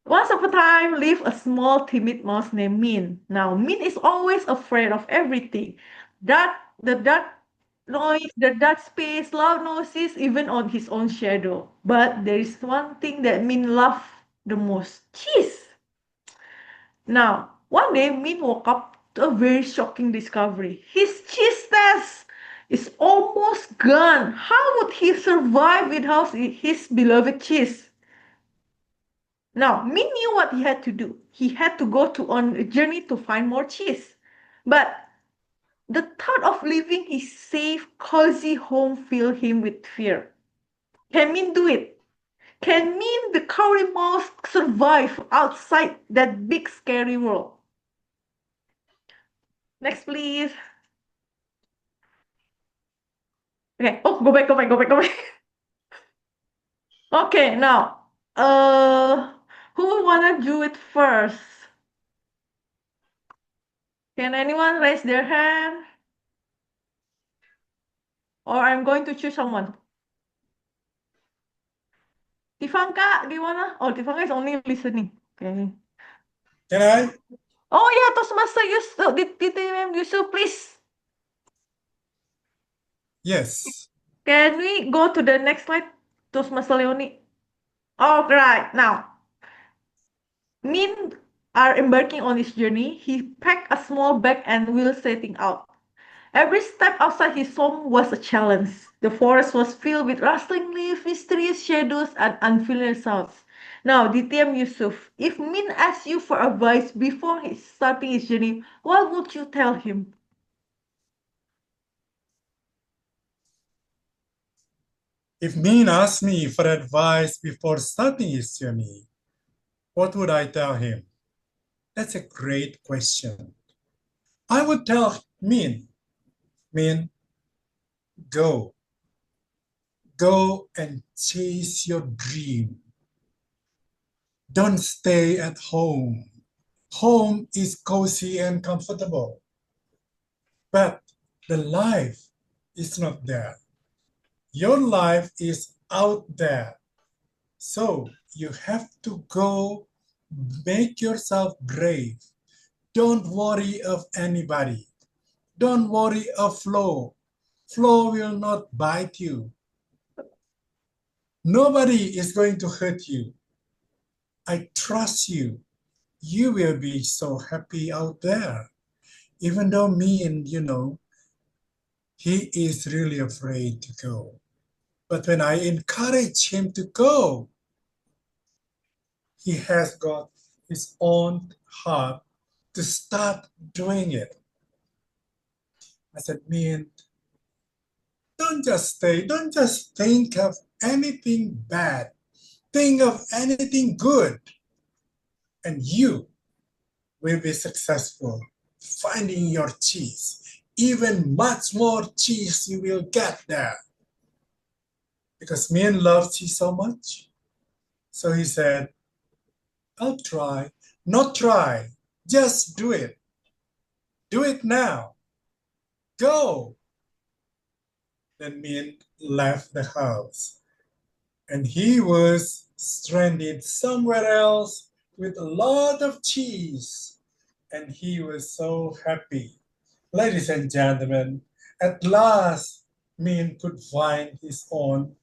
Once upon a time lived a small timid mouse named Min. Now Min is always afraid of everything. The dark noise, the dark space, loud noises, even on his own shadow. But there is one thing that Min loves the most: cheese. Now, one day Min woke up to a very shocking discovery. His cheese test is almost gone. How would he survive without his beloved cheese? Now, Min knew what he had to do. He had to go on a journey to find more cheese. But the thought of leaving his safe, cozy home filled him with fear. Can Min do it? Can Min, the cowardly mouse, survive outside that big, scary world? Next, please. Okay. Oh, go back. Okay, now, who wanna do it first? Can anyone raise their hand? Or I'm going to choose someone. Tifanka, do you wanna? Oh, Tifanka is only listening. Okay. Can I? Oh yeah, Toastmaster Yusuf, DTM Yusuf, please. Yes. Can we go to the next slide, Toastmaster Leonie? All right, now. Min are embarking on his journey. He packed a small bag and will setting out. Every step outside his home was a challenge. The forest was filled with rustling leaves, mysterious shadows, and unfamiliar sounds. Now, DTM Yusuf, if Min asks you for advice before starting his journey, what would you tell him? If Min asked me for advice before starting his journey, what would I tell him? That's a great question. I would tell Min, go. Go and chase your dream. Don't stay at home. Home is cozy and comfortable, but the life is not there. Your life is out there. So you have to go make yourself brave. Don't worry of anybody. Don't worry of Flo. Flo will not bite you. Nobody is going to hurt you. I trust you. You will be so happy out there. Even though me and he is really afraid to go. But when I encourage him to go, he has got his own heart to start doing it. I said, man, don't just stay. Don't just think of anything bad. Think of anything good. And you will be successful finding your cheese. Even much more cheese you will get there. Because Min loves cheese so much. So he said, I'll try. Not try. Just do it. Do it now. Go. Then Min left the house. And he was stranded somewhere else with a lot of cheese. And he was so happy. Ladies and gentlemen, at last, Min could find his own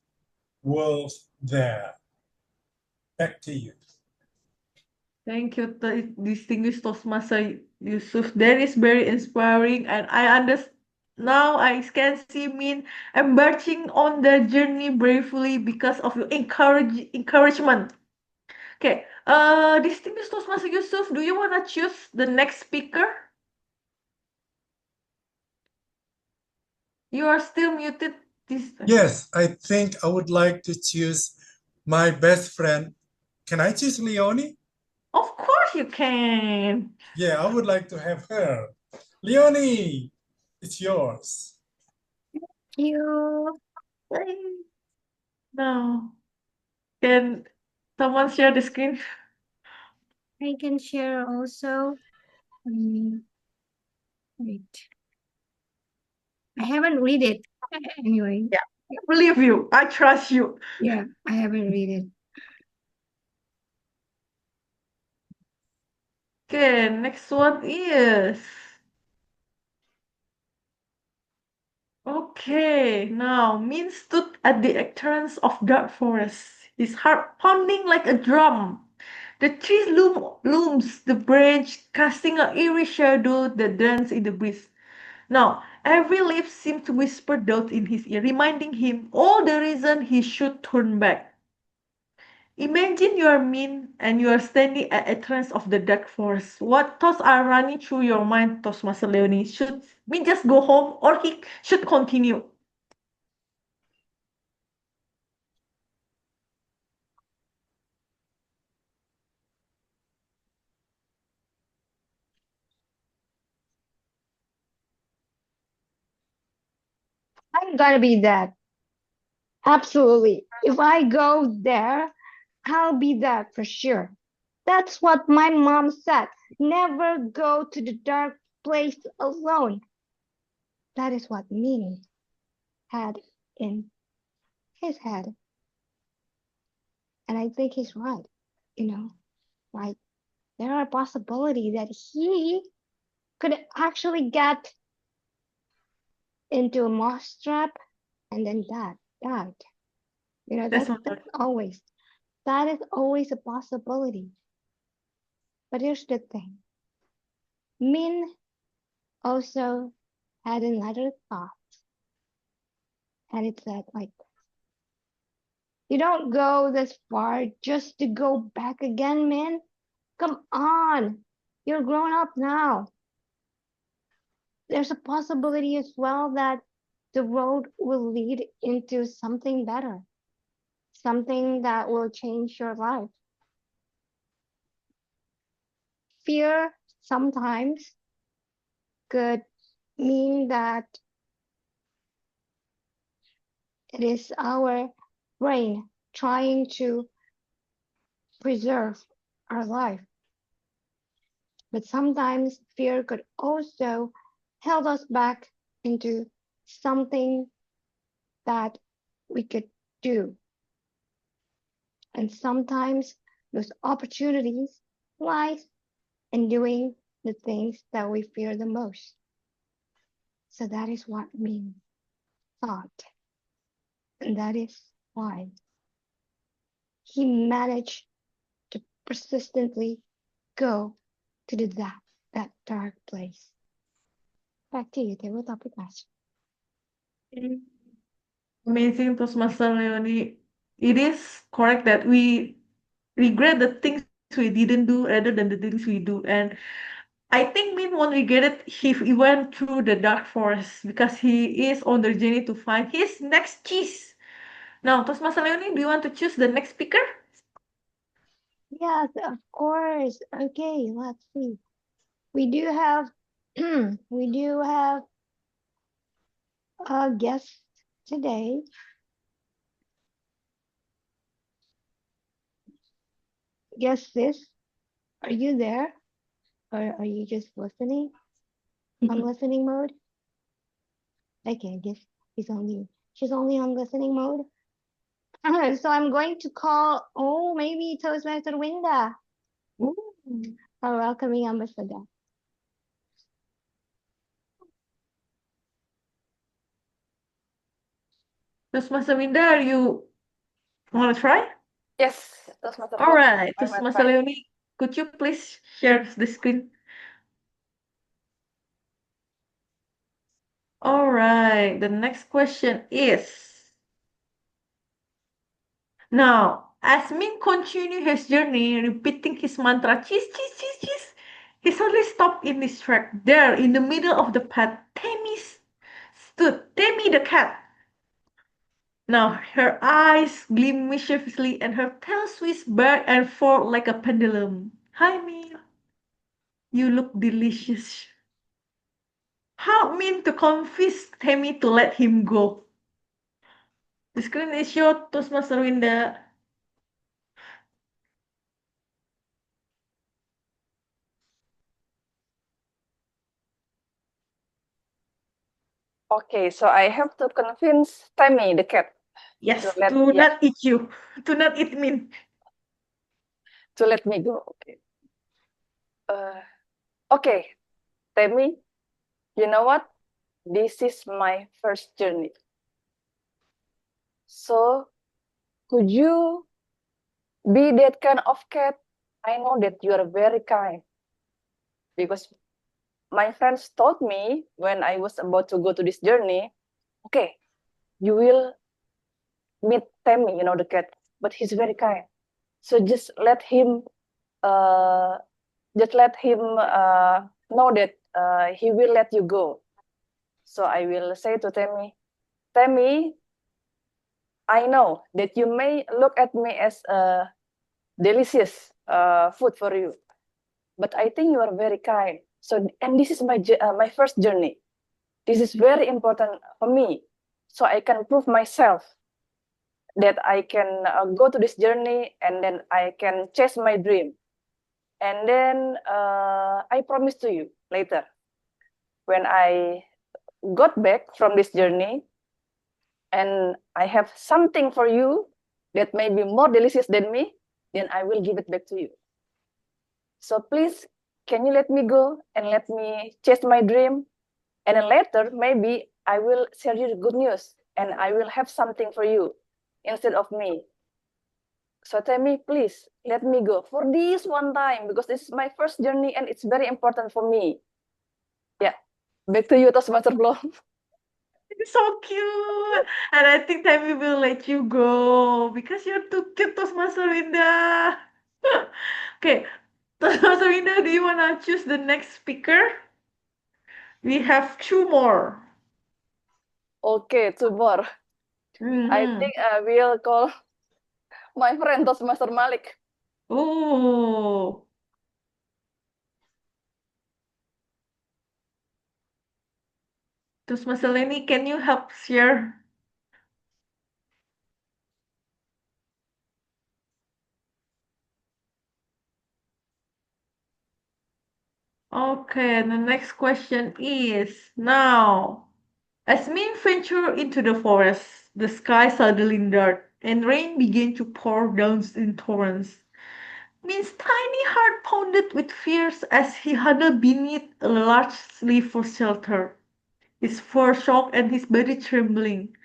world there. Back to you. Thank you, distinguished Toastmaster Yusuf. That is very inspiring, and I understand now. I can see Min embarking on the journey bravely because of your encouragement. Okay, distinguished Toastmaster Yusuf, do you wanna choose the next speaker? You are still muted. Yes, I think I would like to choose my best friend. Can I choose Leonie? Of course you can. Yeah, I would like to have her. Leonie, it's yours. You. No. Can someone share the screen? I can share also. Wait. I haven't read it anyway. Yeah, I believe you. I trust you. Yeah, I haven't read it. Okay, next one is. Okay, now Min stood at the entrance of dark forest, his heart pounding like a drum. The tree looms the branch, casting an eerie shadow that danced in the breeze. Now, every leaf seemed to whisper doubt in his ear, reminding him all the reason he should turn back. Imagine you are Min and you are standing at the entrance of the dark forest. What thoughts are running through your mind, Toastmaster Leonie? Should Min just go home or he should continue? I'm gonna be that. Absolutely. If I go there, I'll be that for sure. That's what my mom said. Never go to the dark place alone. That is what Min had in his head. And I think he's right. Like there are possibilities that he could actually get into a mouse trap and then died. That is always a possibility. But here's the thing. Min also had another thought. And it said like, you don't go this far just to go back again, man. Come on. You're grown up now. There's a possibility as well that the road will lead into something better. Something that will change your life. Fear sometimes could mean that it is our brain trying to preserve our life. But sometimes fear could also hold us back into something that we could do. And sometimes those opportunities lies in doing the things that we fear the most. So that is what means thought. And that is why he managed to persistently go to that dark place. Back to you, tabletop master. Amazing, Toastmaster Leonie. It is correct that we regret the things we didn't do rather than the things we do. And I think Min won't regret it if he went through the dark forest because he is on the journey to find his next cheese. Now, Toastmaster Leonie, do you want to choose the next speaker? Yes, of course. Okay, let's see. We do have a guest today. Guest sis, are you there? Or are you just listening? On listening mode? Okay, I guess she's only on listening mode. So I'm going to call, maybe Toastmaster Winda, our welcoming ambassador. Toastmaster Winda, are you want to try? Yes, Toastmaster All right, I will Toastmaster try. Leonie, could you please share the screen? All right, the next question is, now, as Min continued his journey, repeating his mantra, cheese, cheese, cheese, cheese, he suddenly stopped in his track. There, in the middle of the path, Tammy the cat. Now, her eyes gleamed mischievously and her tail switched back and forth like a pendulum. Hi, Min. You look delicious. Help Min to convince Tammy to let him go. The screen is your Toastmaster Winda. Okay, so I have to convince Tammy the cat. Yes, to not eat you. To not eat Min. To let me go. Okay. Okay, Tammy, you know what? This is my first journey. So, could you be that kind of cat? I know that you are very kind. Because my friends told me when I was about to go to this journey, okay, you will meet Tammy, you know, the cat, but he's very kind. So just let him know that he will let you go. So I will say to Tammy, I know that you may look at me as a delicious food for you, but I think you are very kind. So, and this is my first journey. This is very important for me, so I can prove myself that I can go to this journey and then I can chase my dream. And then I promise to you later, when I got back from this journey and I have something for you that may be more delicious than me, then I will give it back to you. So please, can you let me go and let me chase my dream? And then later, maybe I will share you the good news and I will have something for you instead of me. So tell me, please, let me go for this one time because this is my first journey and it's very important for me. Yeah, back to you, Toastmaster Blom. It's so cute. And I think Tammy will let you go because you're too cute, Toastmaster Winda. Okay, Toastmaster Winda, do you want to choose the next speaker? We have two more. Okay, two more. I think I will call my friend Toastmaster Malik. Oh. Toastmaster Lenny, can you help share? Okay, the next question is now, as Min ventured into the forest, the sky suddenly dark, and rain began to pour down in torrents. Min's tiny heart pounded with fears as he huddled beneath a large leaf for shelter, his fur shocked and his body trembling.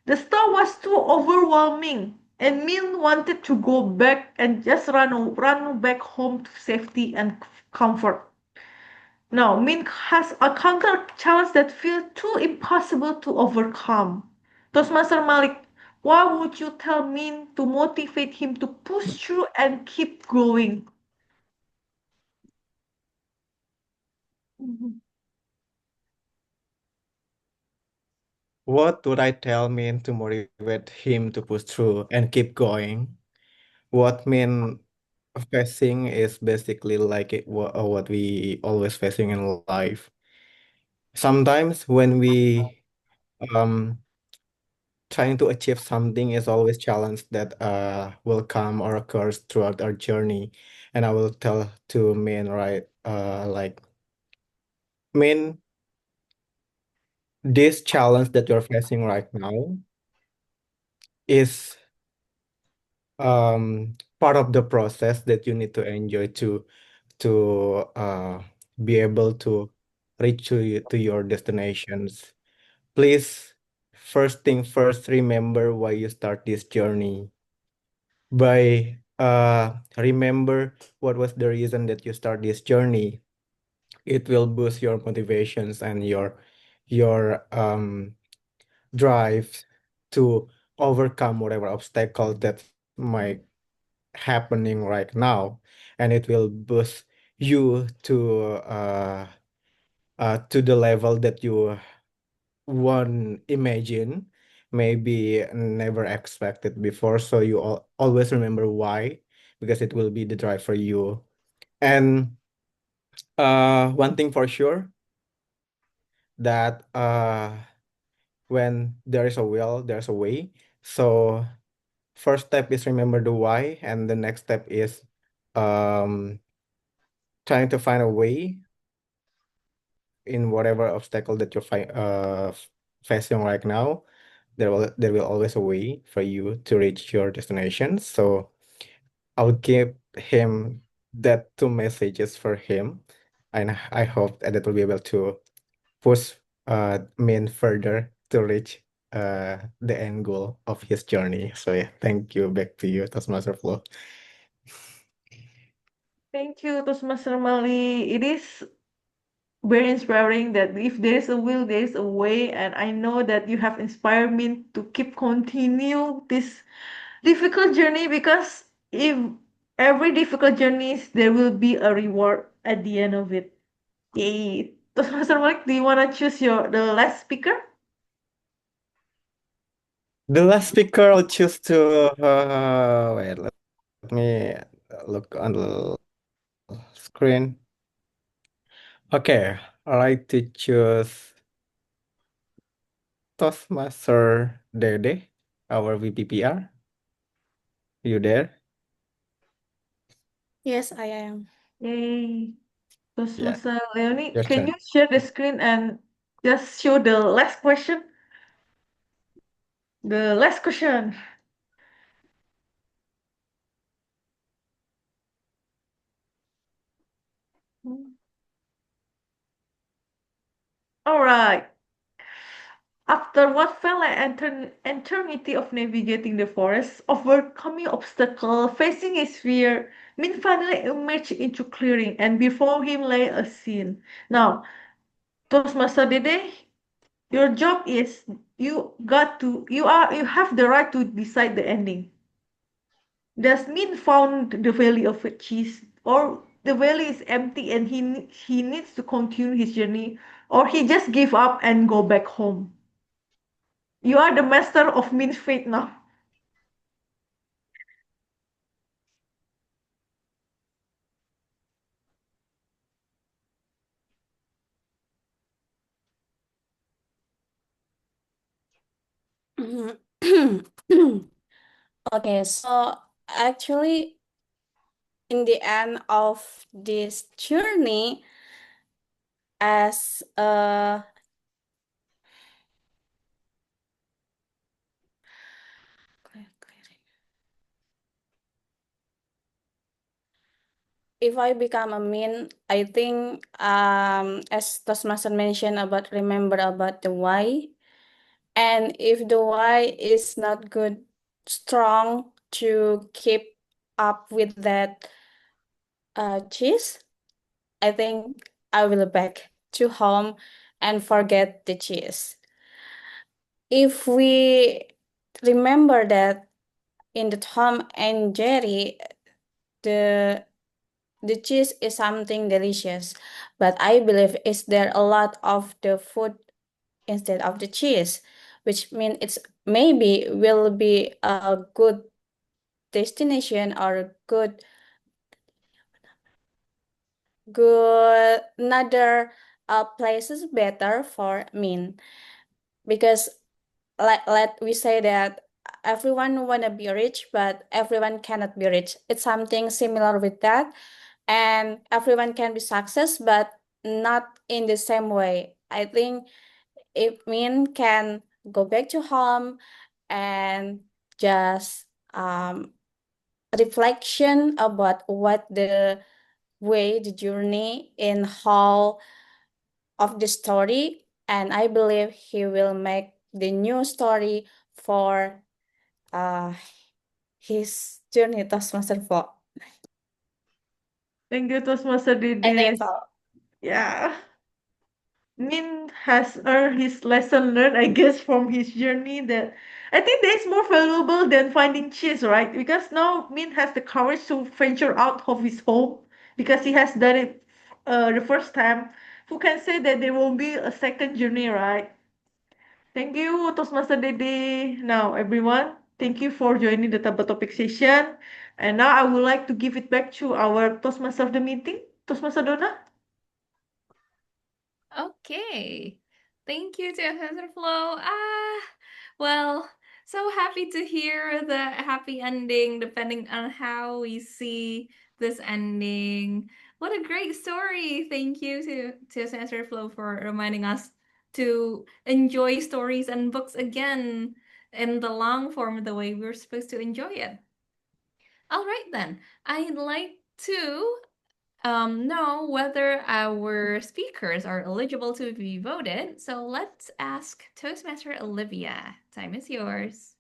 The storm was too overwhelming, and Min wanted to go back and just run back home to safety and comfort. Now, Min has a counter challenge that feels too impossible to overcome. Toastmaster Malik, what would you tell Min to motivate him to push through and keep going? Mhm. What would I tell Min to motivate him to push through and keep going? What Min facing is basically like what we always facing in life. Sometimes when we um trying to achieve something is always challenge that will come or occurs throughout our journey. And I will tell to Min, right, like Min, this challenge that you're facing right now is part of the process that you need to enjoy to be able to reach to your destinations. Please, first thing first, remember why you start this journey. By remember what was the reason that you start this journey. It will boost your motivations and your drive to overcome whatever obstacle that might happening right now, and it will boost you to the level that you won't imagine, maybe never expected before. So you always remember why, because it will be the drive for you. And one thing for sure, that when there is a will, there's a way. So first step is remember the why, and the next step is um trying to find a way in whatever obstacle that you're facing right now. There will always a way for you to reach your destination. So I would give him that two messages for him, and I hope that it will be able to push Min further to reach the end goal of his journey. So yeah, thank you. Back to you, Toastmaster Flo. Thank you, Toastmaster Mali. It is very inspiring that if there is a will, there is a way, and I know that you have inspired me to keep continue this difficult journey because if every difficult journey, there will be a reward at the end of it. Yay! Toastmaster Malik, do you want to choose the last speaker? The last speaker I'll choose to wait. Let me look on the screen. Okay, I like to choose Toastmaster Dede, our VPPR. You there? Yes, I am. Yay! Yeah, Toastmaster Leonie, your can turn. you share the screen and just show the last question? The last question. All right. After what felt like an eternity of navigating the forest, overcoming obstacles, facing his fear, Min finally emerged into clearing, and before him lay a scene. Now, Toastmaster Dede, your job is you have the right to decide the ending. Does Min found the valley of cheese, or the valley is empty and he needs to continue his journey, or he just give up and go back home? You are the master of Min's fate now. Okay, so actually, in the end of this journey, as if I become a mean, I think as Toastmaster mentioned about remember about the why. And if the why is not good, strong to keep up with that cheese, I think I will back to home and forget the cheese. If we remember that in the Tom and Jerry, the cheese is something delicious, but I believe is there a lot of the food instead of the cheese, which means it's maybe will be a good destination or good another places better for me, because let we say that everyone wanna be rich, but everyone cannot be rich. It's something similar with that, and everyone can be success, but not in the same way. I think if Min can go back to home and just reflection about what the way, the journey in how of the story, and I believe he will make the new story for uh his journey Toastmaster for. Thank you, Toastmaster I think Dede. it's all. Yeah. Min has earned his lesson learned, I guess, from his journey that I think that's more valuable than finding cheese, right? Because now Min has the courage to venture out of his home because he has done it the first time. Who can say that there will be a second journey, right? Thank you, Toastmaster Dede. Now, everyone, thank you for joining the Table Topic session. And now I would like to give it back to our Toastmaster of the meeting, Toastmaster Donna. Okay. Thank you to Professor Flo. Well, so happy to hear the happy ending, depending on how we see this ending. What a great story. Thank you to Professor Flo for reminding us to enjoy stories and books again in the long form, the way we're supposed to enjoy it. All right, then. I'd like to know whether our speakers are eligible to be voted. So let's ask Toastmaster Olivia. Time is yours.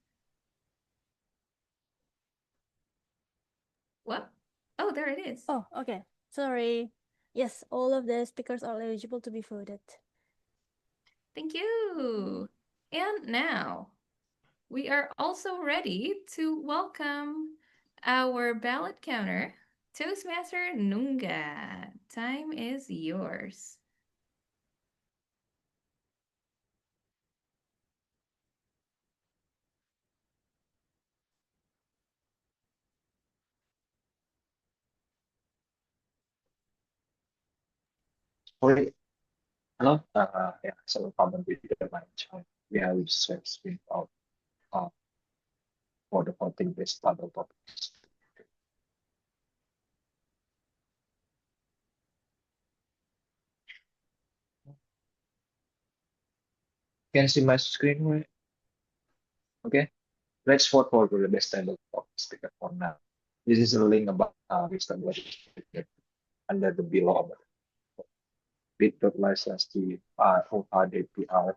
What? Oh, there it is. Oh, okay. Sorry. Yes, all of the speakers are eligible to be voted. Thank you. And now we are also ready to welcome our ballot counter, Toastmaster Nungga. Time is yours. Sorry. Hello. Yeah. So problem with the mic. We have set screen out for the voting based other topics. Can see my screen, right? Okay. Let's vote for the best table topic speaker for now. This is a link about wisdom under the below bit.license to ORDPR.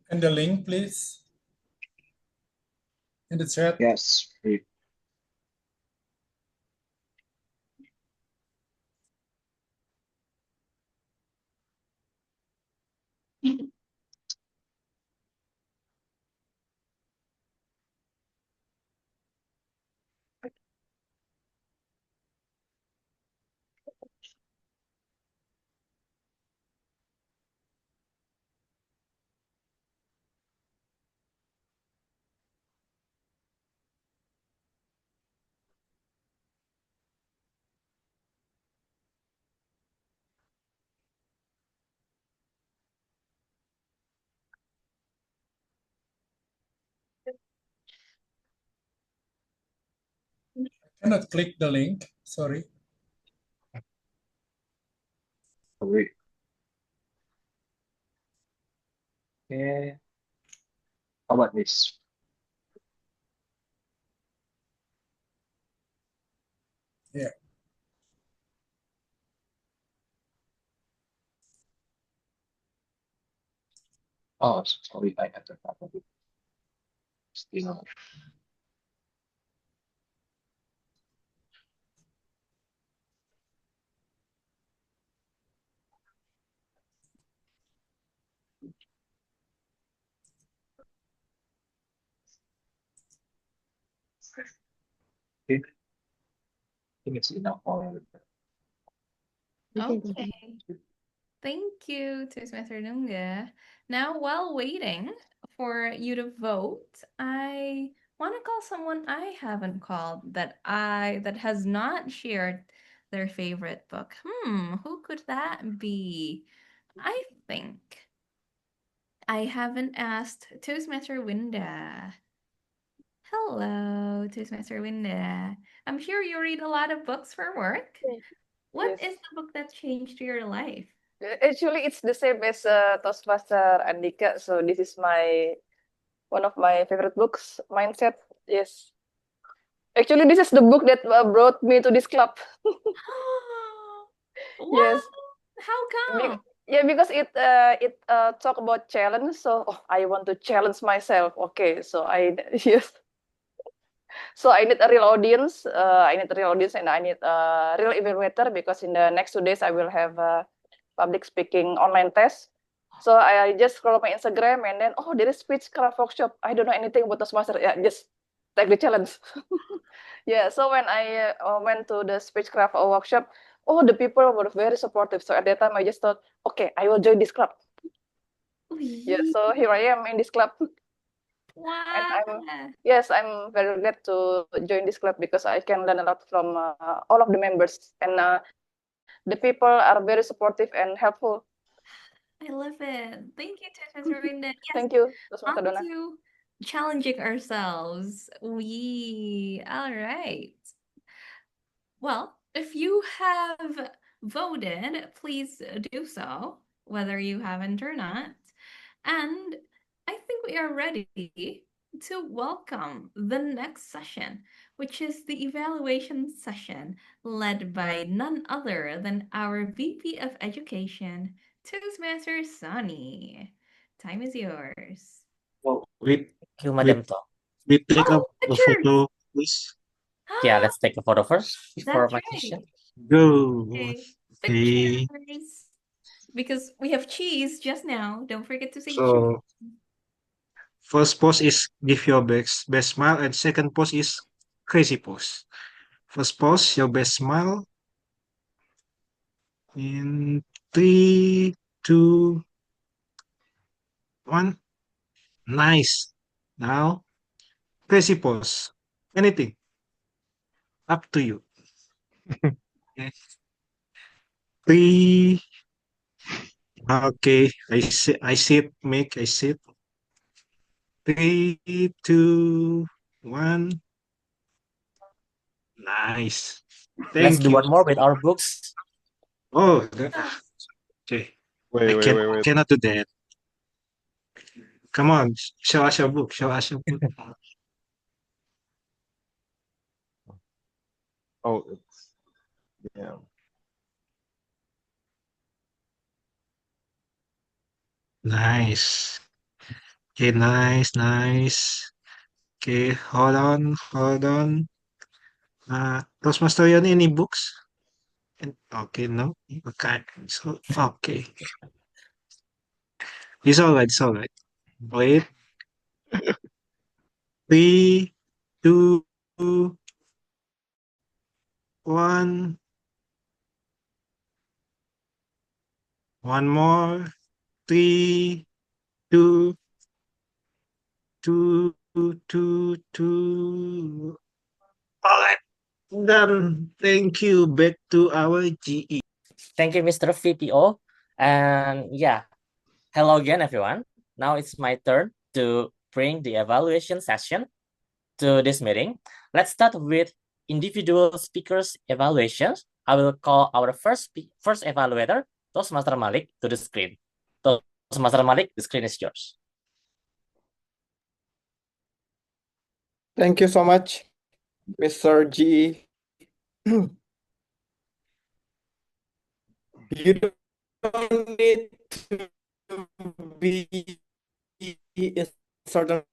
And the link, please, in the chat. Yes. I cannot click the link. Sorry. We Okay. How about this? Yeah. Oh, sorry, I have to it. Still. Okay. I think it's enough for Okay. Thank you, Toastmaster Nungga. Now, while waiting for you to vote, I want to call someone I haven't called that has not shared their favorite book. Who could that be? I think I haven't asked Toastmaster Winda. Hello, Toastmaster Winda. I'm sure you read a lot of books for work. What Yes. is the book that changed your life? Actually, it's the same as Toastmaster Andhyka. So this is one of my favorite books, Mindset. Yes. Actually, this is the book that brought me to this club. What? Yes. How come? Yeah, because it talk about challenge. So I want to challenge myself. Okay, so I yes. So I need a real audience. And I need a real evaluator because in the next 2 days I will have a public speaking online test. So I just scroll my Instagram and then there is speechcraft workshop. I don't know anything about Toastmaster. Yeah, just take the challenge. Yeah. So when I went to the speechcraft workshop, the people were very supportive. So at that time I just thought, okay, I will join this club. Yeah. So here I am in this club. And I'm very glad to join this club because I can learn a lot from all of the members, and the people are very supportive and helpful. I love it. Thank you, Toastmaster Winda. Yes, Thank you, on Toastmaster Donna. to challenging ourselves. All right. Well, if you have voted, please do so, whether you haven't or not. And I think we are ready to welcome the next session, which is the evaluation session led by none other than our VP of Education, Toastmaster Sonny. Time is yours. Thank you, Madam Tom. we take Oh, a pictures! photo, please. Yeah, let's take a photo first before That's my right. question. Go. Okay, Okay. pictures. Because we have cheese just now. Don't forget to say cheese. So first pose is give your best smile, and second pose is crazy pose. First pose, your best smile. In 3, 2, 1. Nice. Now, crazy pose. Anything. Up to you. Okay. 3. Okay. I see it, Mick. I see it. 3, 2, 1. Nice. Let's Thank do you. one more with our books. Oh, okay. I Wait. cannot do that. Come on, show us your book. Show us your book. Oh, it's yeah. Nice. Okay, nice. Okay, hold on. Toastmaster, you any books? Okay, no. Okay, so okay. It's all right. Wait. 3, 2, 1. One more. 3, 2, 2. All right. Done. Thank you. Back to our GE. Thank you, Mr. VPO. And yeah, hello again, everyone. Now it's my turn to bring the evaluation session to this meeting. Let's start with individual speakers evaluations. I will call our first evaluator, Toastmaster Malik, to the screen. Toastmaster Malik, the screen is yours. Thank you so much, Mr. G. You don't need to be in certain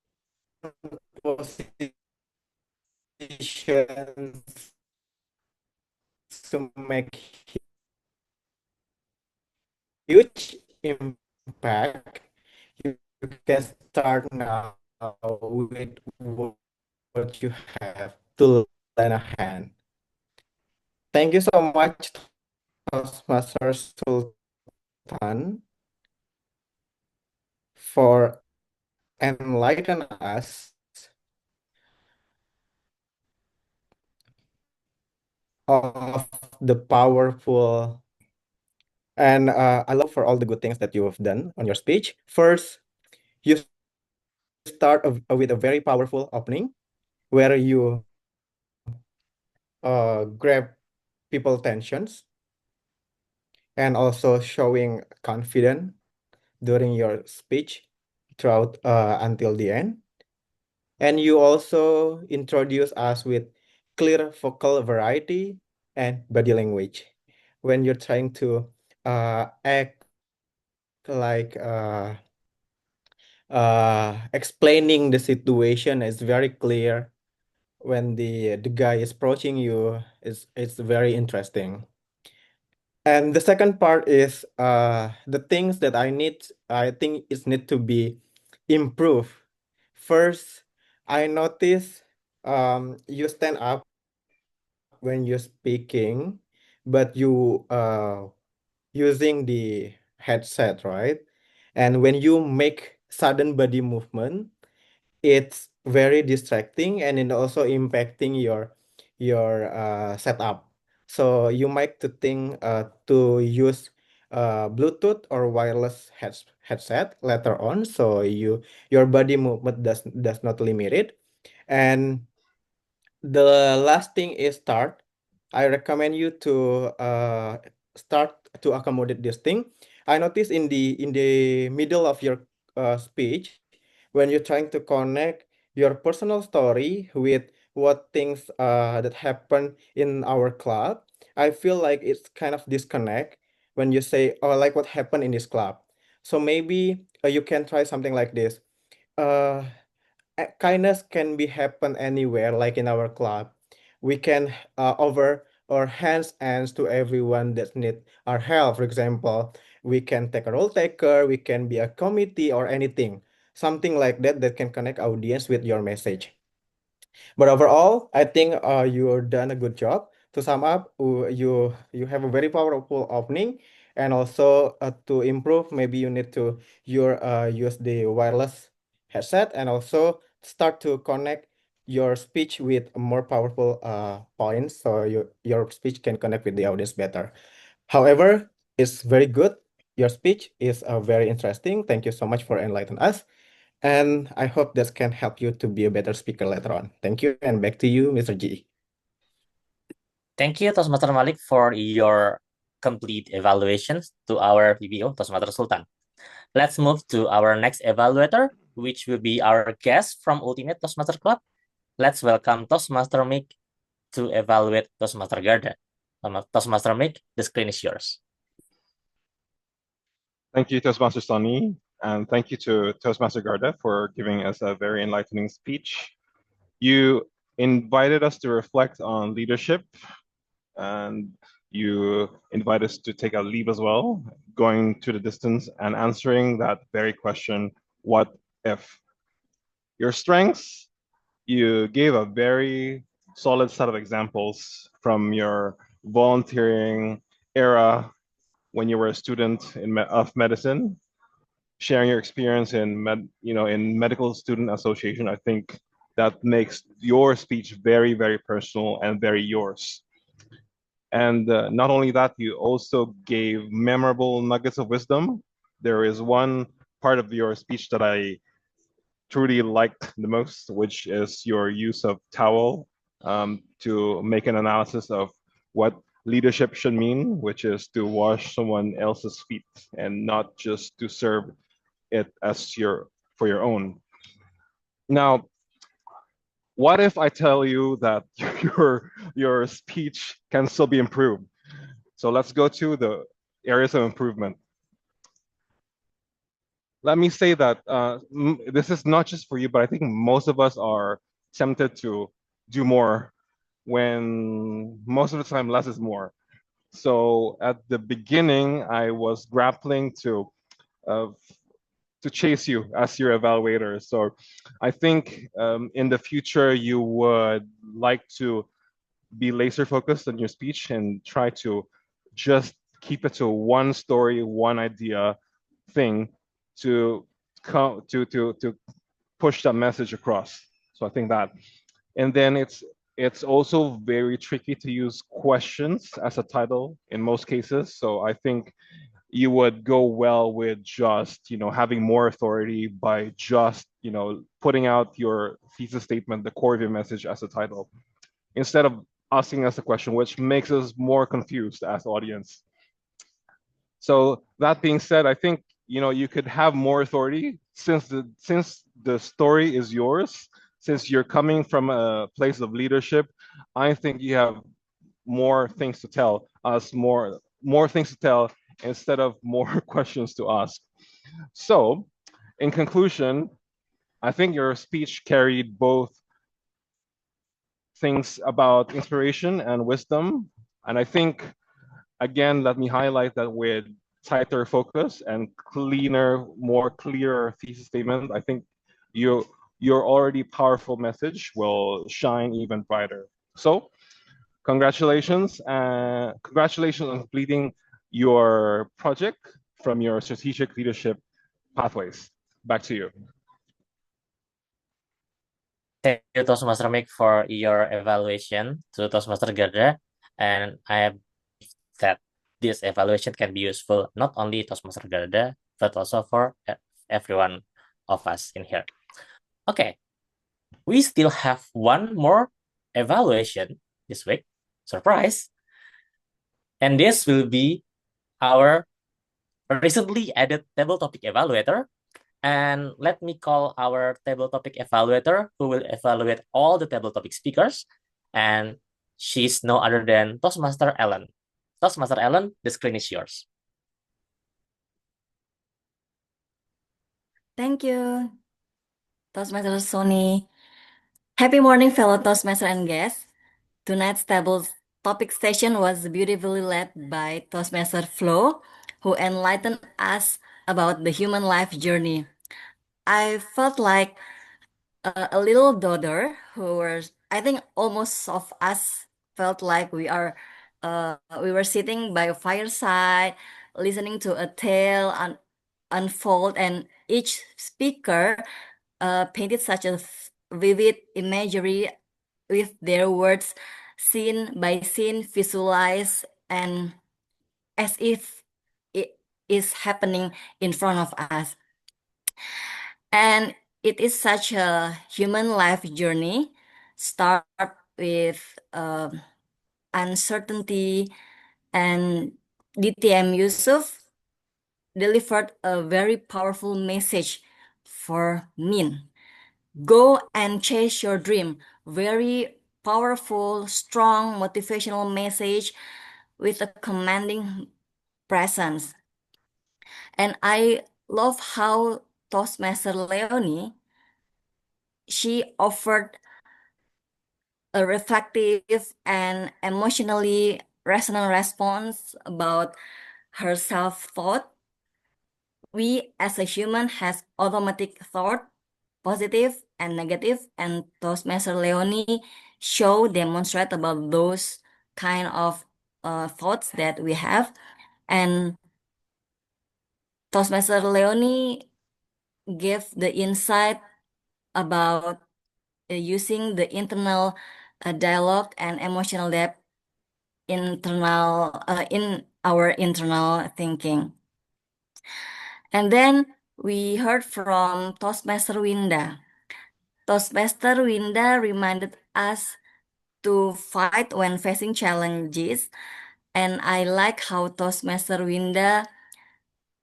positions to make huge impact. You can start now with what you have to lend a hand. Thank you so much, Toastmaster Sultan, for enlightening us of the powerful and I love for all the good things that you have done on your speech. First, you start with a very powerful opening where you grab people tensions and also showing confidence during your speech throughout until the end. And you also introduce us with clear vocal variety and body language. When you're trying to act like explaining the situation is very clear when the guy is approaching you, it's very interesting. And the second part is the things that I think is need to be improved. First, I notice you stand up when you're speaking, but you using the headset, right? And when you make sudden body movement, it's very distracting and it also impacting your setup. So you might to think to use Bluetooth or wireless headset later on, so your body movement does not limit it. And the last thing is start. I recommend you to start to accommodate this thing. I noticed in the middle of your speech, when you're trying to connect your personal story with what things that happen in our club, I feel like it's kind of disconnect when you say, oh, like what happened in this club. So maybe you can try something like this. Uh, Kindness can be happen anywhere, like in our club. We can over our hands to everyone that need our help. For example, we can take a role taker, we can be a committee or anything, something like that that can connect audience with your message. But overall, I think you've done a good job. To sum up, you have a very powerful opening, and also to improve, maybe you need to use the wireless headset, and also start to connect your speech with more powerful points, so your speech can connect with the audience better. However, it's very good. Your speech is very interesting. Thank you so much for enlightening us. And I hope this can help you to be a better speaker later on. Thank you, and back to you, Mr. G. Thank you, Toastmaster Malik, for your complete evaluations to our PBO, Toastmaster Sultan. Let's move to our next evaluator, which will be our guest from Ultimate Toastmaster Club. Let's welcome Toastmaster Mick to evaluate Toastmaster Garda. Toastmaster Mick, the screen is yours. Thank you, Toastmaster Sonny, and thank you to Toastmaster Garda for giving us a very enlightening speech. You invited us to reflect on leadership, and you invite us to take a leap as well, going to the distance and answering that very question, what if? Your strengths, you gave a very solid set of examples from your volunteering era when you were a student of medicine, sharing your experience in in medical student association. I think that makes your speech very, very personal and very yours. And not only that, you also gave memorable nuggets of wisdom. There is one part of your speech that I truly liked the most, which is your use of towel to make an analysis of what leadership should mean, which is to wash someone else's feet and not just to serve it as for your own. Now, What if I tell you that your speech can still be improved? So let's go to the areas of improvement. Let me say that this is not just for you, but I think most of us are tempted to do more when most of the time less is more. So at the beginning, I was grappling uh, to chase you as your evaluator. So I think in the future you would like to be laser focused on your speech and try to just keep it to one story, one idea thing to to push that message across. So I think that, and then it's also very tricky to use questions as a title in most cases. So I think you would go well with just having more authority by just putting out your thesis statement, the core of your message as a title, instead of asking us a question, which makes us more confused as audience. So that being said, I think you could have more authority since the story is yours, since you're coming from a place of leadership. I think you have more things to tell us, more things to tell instead of more questions to ask. So, in conclusion, I think your speech carried both things about inspiration and wisdom. And I think, again, let me highlight that with tighter focus and more clear thesis statement, I think your already powerful message will shine even brighter. So, congratulations on completing your project from your strategic leadership pathways. Back to you. Thank you, Toastmaster Mick, for your evaluation to Toastmaster Garda. And I have that this evaluation can be useful not only Toastmaster Garda, but also for everyone of us in here. Okay, we still have one more evaluation this week. Surprise! And this will be our recently added table topic evaluator. And let me call our table topic evaluator who will evaluate all the table topic speakers. And she's no other than Toastmaster Ellen. Toastmaster Ellen, the screen is yours. Thank you, Toastmaster Sonny. Happy morning, fellow Toastmaster and guests. Tonight's table topic session was beautifully led by Toastmaster Flo, who enlightened us about the human life journey. I felt like a little daughter who was, I think almost of us felt like we were sitting by a fireside, listening to a tale unfold, and each speaker painted such a vivid imagery with their words, scene by scene, visualized, and as if it is happening in front of us. And it is such a human life journey. Start with uncertainty, and DTM Yusuf delivered a very powerful message for Min. Go and chase your dream. Very powerful, strong, motivational message with a commanding presence. And I love how Toastmaster Leonie, she offered a reflective and emotionally resonant response about her self-thought. We as a human has automatic thought, positive and negative, and Toastmaster Leonie demonstrate about those kind of thoughts that we have. And Toastmaster Leonie gave the insight about using the internal dialogue and emotional depth in our internal thinking. And then we heard from Toastmaster Winda. Toastmaster Winda reminded us to fight when facing challenges. And I like how Toastmaster Winda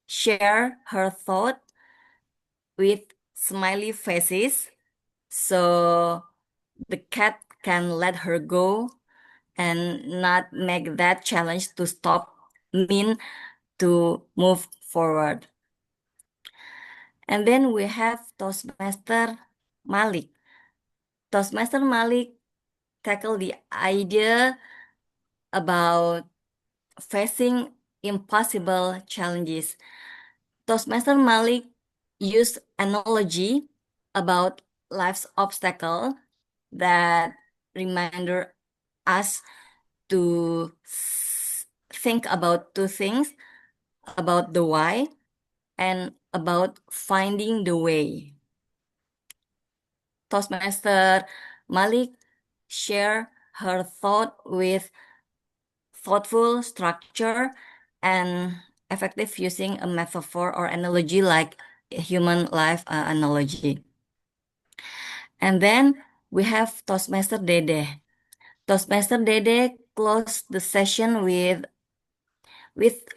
share her thought with smiley faces. So the cat can let her go and not make that challenge to stop mean to move forward. And then we have Toastmaster Malik. Toastmaster Malik tackled the idea about facing impossible challenges. Toastmaster Malik used analogy about life's obstacle that reminder us to think about two things, about the why and about finding the way. Toastmaster Malik share her thought with thoughtful structure and effective using a metaphor or analogy like a human life analogy. And then we have Toastmaster Dede. Toastmaster Dede closed the session with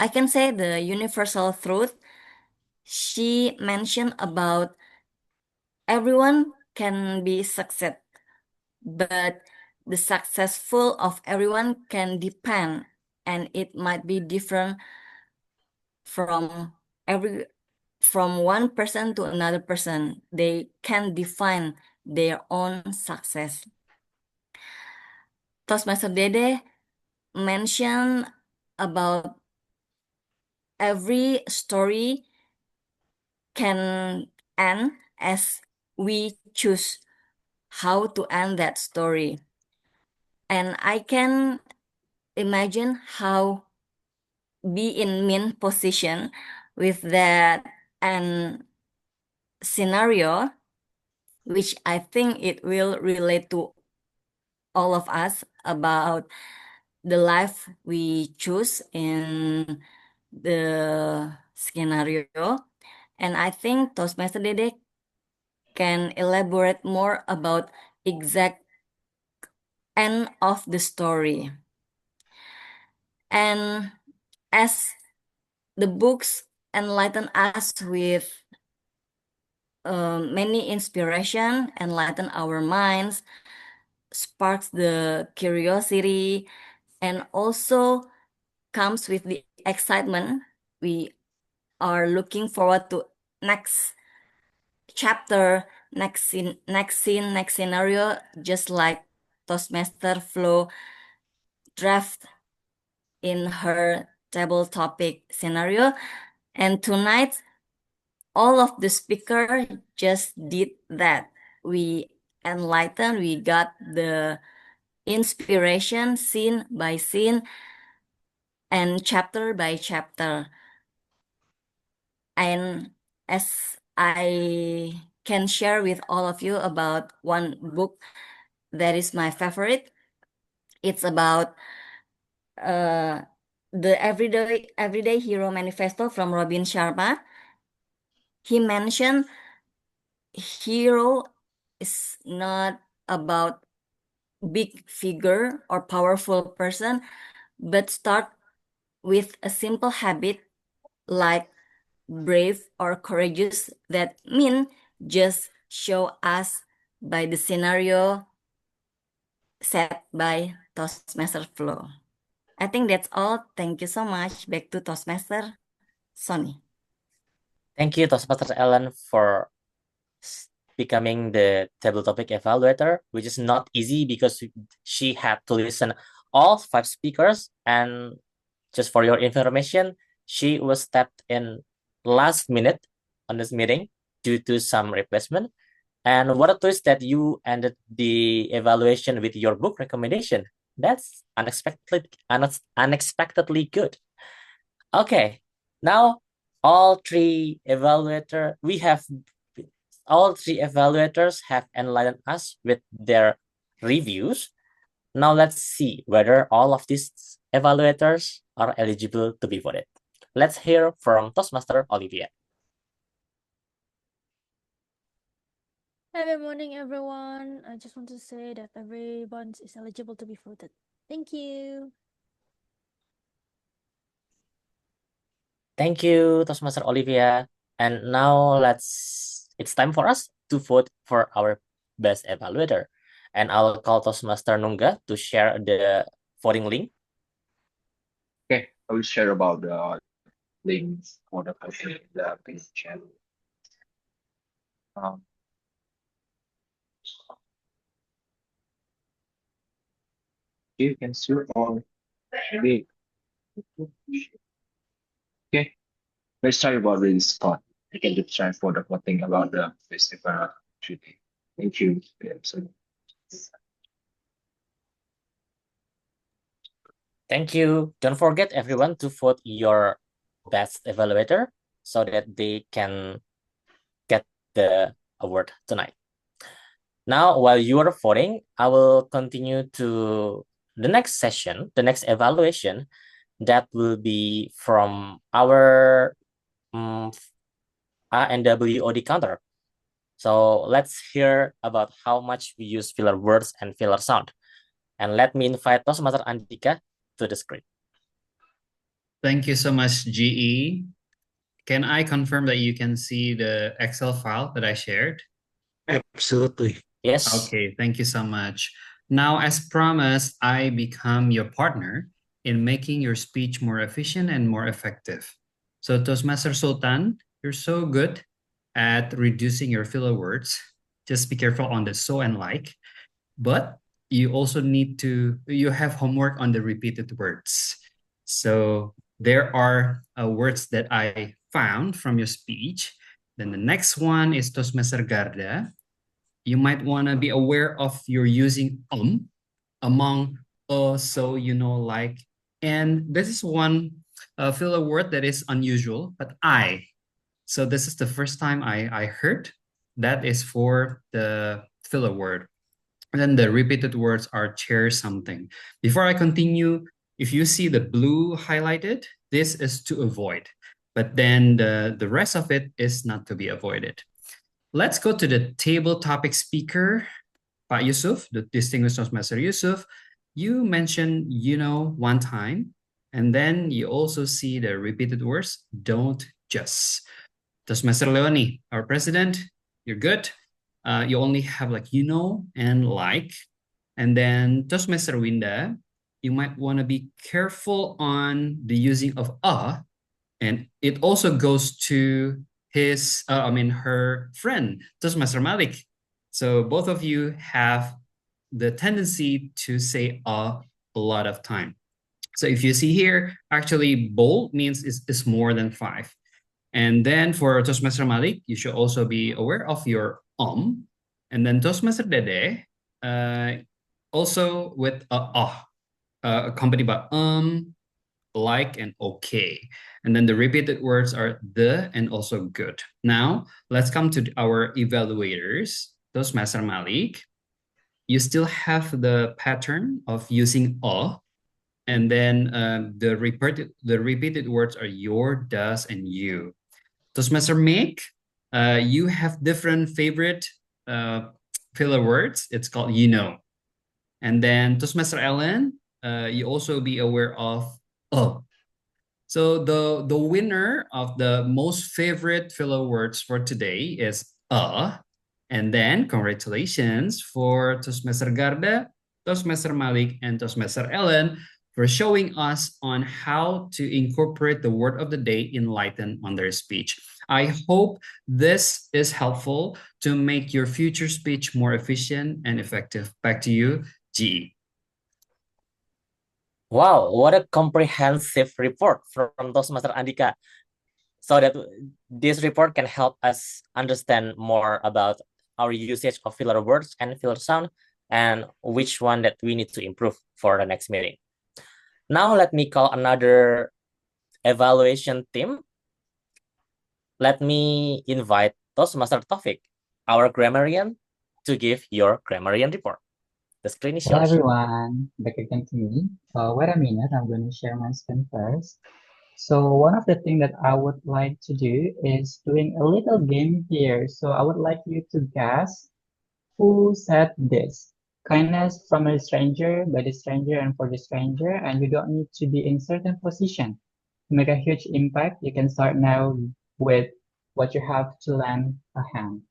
I can say the universal truth. She mentioned about everyone can be success, but the successful of everyone can depend and it might be different from one person to another person. They can define their own success. Toastmaster Dede mentioned about every story can end as we choose how to end that story. And I can imagine how be in mean position with that and scenario, which I think it will relate to all of us about the life we choose in the scenario. And I think Toastmaster Dede can elaborate more about exact end of the story. And as the books enlighten us with many inspiration, enlighten our minds, sparks the curiosity, and also comes with the excitement. We are looking forward to next chapter, next scene, next scenario, just like Toastmaster Flo draft in her table topic scenario. And tonight, all of the speaker just did that. We enlightened, we got the inspiration scene by scene and chapter by chapter. And as I can share with all of you about one book that is my favorite, it's about the Everyday Hero Manifesto from Robin Sharma. He mentioned hero is not about big figure or powerful person, but start with a simple habit like brave or courageous that mean just show us by the scenario set by Toastmaster Flo. I think that's all. Thank you so much. Back to Toastmaster Sonny. Thank you, Toastmaster Ellen, for becoming the table topic evaluator, which is not easy because she had to listen all 5 speakers. And just for your information, she was stepped in last minute on this meeting due to some replacement. And what a twist that you ended the evaluation with your book recommendation. That's unexpectedly good. Okay, now all three evaluators have enlightened us with their reviews. Now let's see whether all of these evaluators are eligible to be voted. Let's hear from Toastmaster Olivia. Good morning, everyone. I just want to say that everyone is eligible to be voted. Thank you. Thank you, Toastmaster Olivia. And now it's time for us to vote for our best evaluator. And I'll call Toastmaster Nungga to share the voting link. Okay, I will share about the links for the voting in the page chat. You can see all the okay. Let's talk about this spot. You can just try for the voting about the festival today. Thank you. Thank you. Don't forget everyone to vote your best evaluator so that they can get the award tonight. Now, while you are voting, I will continue to the next session, the next evaluation that will be from our Ah-WoD counter. So let's hear about how much we use filler words and filler sound. And let me invite Toastmaster Andhyka to the screen. Thank you so much, GE. Can I confirm that you can see the Excel file that I shared? Absolutely. Yes. Okay, thank you so much. Now, as promised, I become your partner in making your speech more efficient and more effective. So, Toastmaster Sulthan, you're so good at reducing your filler words. Just be careful on the so and like. But you also you have homework on the repeated words. So there are words that I found from your speech. Then the next one is Toastmaster Garda. You might want to be aware of your using among so, like. And this is one filler word that is unusual, but I. So this is the first time I heard that is for the filler word. And then the repeated words are share something. Before I continue, if you see the blue highlighted, this is to avoid. But then the rest of it is not to be avoided. Let's go to the table topic speaker, Pak Yusuf, the distinguished Toastmaster Yusuf. You mentioned, one time, and then you also see the repeated words, don't just. Toastmaster Leonie, our president, you're good. You only have like, and like. And then Toastmaster Winda, you might want to be careful on the using of and it also goes to her friend, Toastmaster Malik. So both of you have the tendency to say a lot of time. So if you see here, actually bold means is more than 5. And then for Toastmaster Malik, you should also be aware of your and then Toastmaster Dede, also with accompanied by like, and okay. And then the repeated words are the and also good. Now, let's come to our evaluators. Toastmaster Malik, you still have the pattern of using and then the repeated words are your, does, and you. Toastmaster Mick, you have different favorite filler words. It's called And then Toastmaster Ellen, you also be aware of So the winner of the most favorite filler words for today is And then congratulations for Toastmaster Garda, Toastmaster Malik, and Toastmaster Ellen for showing us on how to incorporate the word of the day enlighten on their speech. I hope this is helpful to make your future speech more efficient and effective. Back to you, G. Wow, what a comprehensive report from Toastmaster Andhyka. So that this report can help us understand more about our usage of filler words and filler sound and which one that we need to improve for the next meeting. Now let me call another evaluation team. Let me invite Toastmaster Taufiq, our grammarian, to give your grammarian report. The screen is Hello yours. everyone, back again to me. Wait a minute, I'm going to share my screen first. So one of the things that I would like to do is doing a little game here. So I would like you to guess who said this. Kindness from a stranger, by the stranger and for the stranger, and you don't need to be in certain position to make a huge impact. You can start now with what you have to lend a hand.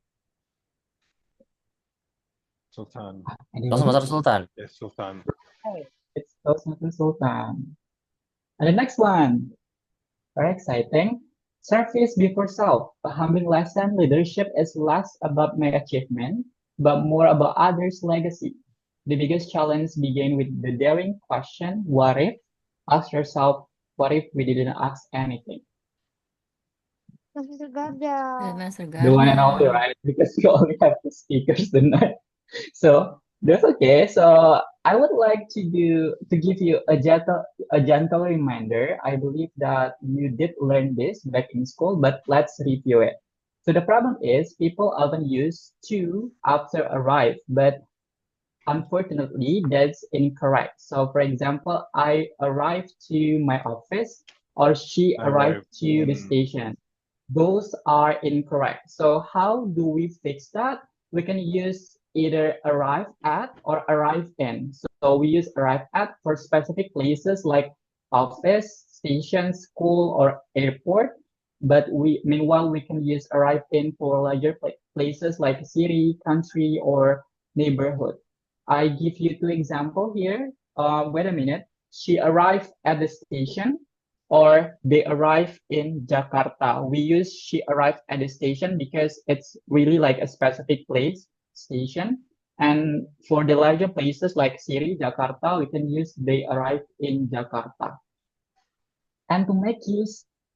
Sulthan. Toastmaster Sulthan. Yes, Sulthan. Okay, it's Toastmasters Sultan. And the next one, very exciting. Service before self. A humbling lesson. Leadership is less about my achievement, but more about others' legacy. The biggest challenge began with the daring question, what if? Ask yourself, what if we didn't ask anything? Mr. Garda. Master The one and only, Garda. right? Because we only have two speakers tonight. So that's okay. So I would like to give you a gentle reminder. I believe that you did learn this back in school, but let's review it. So the problem is people often use to after arrive, but unfortunately that's incorrect. So for example, I arrived to my office or she I arrived arrived. to the station. Those are incorrect. So how do we fix that? We can use either arrive at or arrive in. So we use arrive at for specific places like office, station, school, or airport. But meanwhile we can use arrive in for larger places like city, country, or neighborhood. I give you two examples here. Wait a minute. She arrived at the station or they arrive in Jakarta. We use she arrived at the station because it's really like a specific place, station. And for the larger places like Siri, Jakarta, we can use they arrive in Jakarta. And to make you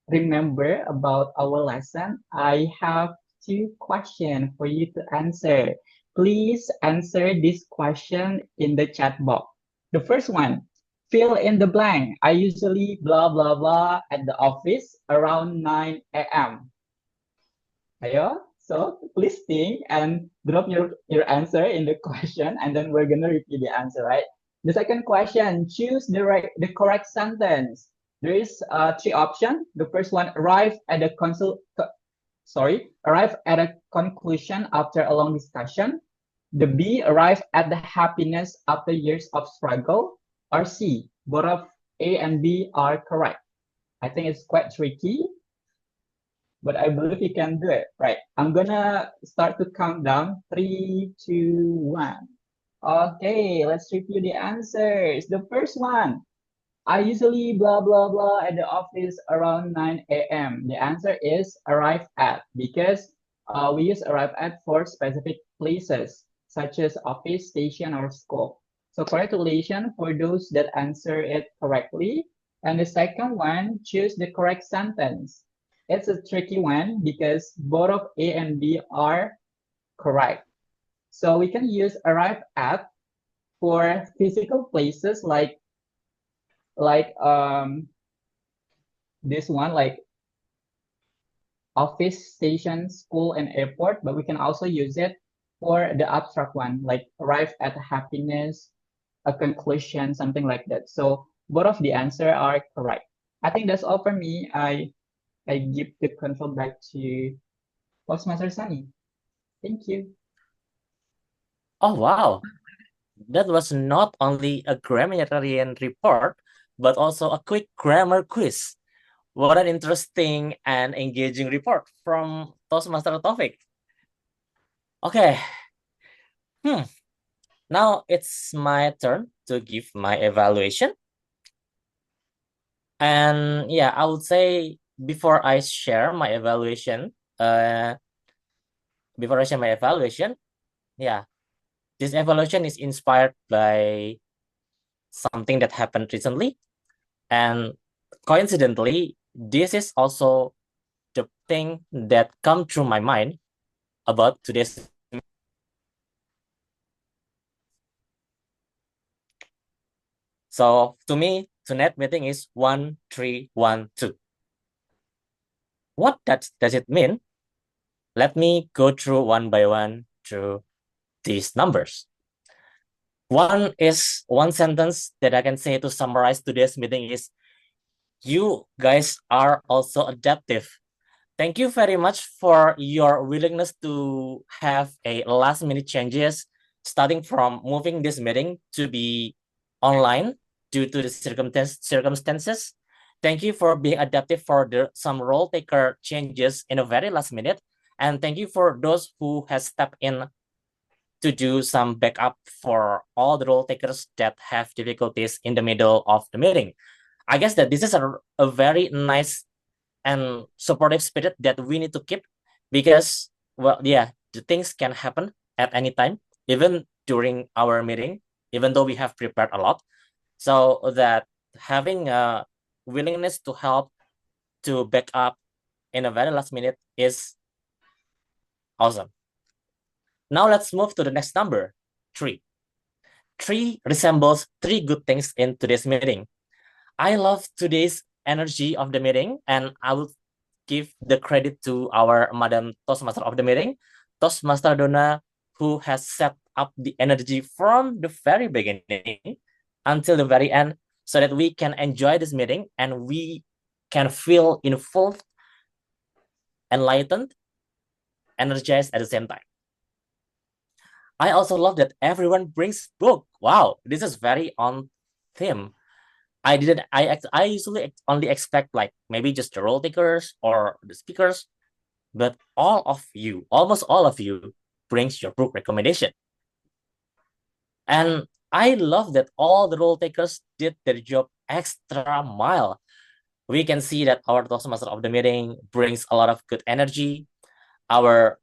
remember about our lesson, I have two questions for you to answer. Please answer this question in the chat box. The first one, fill in the blank. I usually blah blah blah at the office around 9 a.m. Ayo, so please think and drop your answer in the question and then we're gonna repeat the answer, right? The second question, choose the correct sentence. There is three options. The first one, arrive at a conclusion after a long discussion. The B, arrive at the happiness after years of struggle. Or C, both of A and B are correct. I think it's quite tricky, but I believe you can do it. Right. I'm gonna start to count down. 3, 2, 1. Okay, let's review the answers. The first one, I usually blah blah blah at the office around 9 a.m. The answer is arrive at because we use arrive at for specific places such as office, station, or school. So congratulations for those that answer it correctly. And the second one, choose the correct sentence. It's a tricky one because both of A and B are correct. So we can use arrive at for physical places like this one like office, station, school, and airport, but we can also use it for the abstract one like arrive at happiness, a conclusion, something like that. So both of the answer are correct. I think that's all for me. I give the control back to Toastmaster Sonny. Thank you. Oh, wow. That was not only a grammarian report, but also a quick grammar quiz. What an interesting and engaging report from Toastmaster Taufiq. Okay. Now it's my turn to give my evaluation. And yeah, I would say before I share my evaluation, yeah, this evaluation is inspired by something that happened recently. And coincidentally, this is also the thing that come through my mind about today's. So to me, tonight meeting is 1312. What does it mean? Let me go through one by one through these numbers. One sentence that I can say to summarize today's meeting is, you guys are also adaptive. Thank you very much for your willingness to have a last minute changes, starting from moving this meeting to be online due to the circumstances. Thank you for being adaptive for some role taker changes in a very last minute. And thank you for those who has stepped in to do some backup for all the role takers that have difficulties in the middle of the meeting. I guess that this is a very nice and supportive spirit that we need to keep, because, well, yeah, the things can happen at any time, even during our meeting, even though we have prepared a lot. So that having a willingness to help, to back up in a very last minute is awesome. Now let's move to the next number, 3. 3 resembles 3 good things in today's meeting. I love today's energy of the meeting, and I will give the credit to our Madam Toastmaster of the meeting, Toastmaster Donna, who has set up the energy from the very beginning until the very end, so that we can enjoy this meeting and we can feel involved, enlightened, energized at the same time. I also love that everyone brings book. Wow, this is very on theme. I usually only expect like maybe just the role takers or the speakers, but almost all of you brings your book recommendation. And I love that all the role takers did their job extra mile. We can see that our Toastmaster of the meeting brings a lot of good energy. Our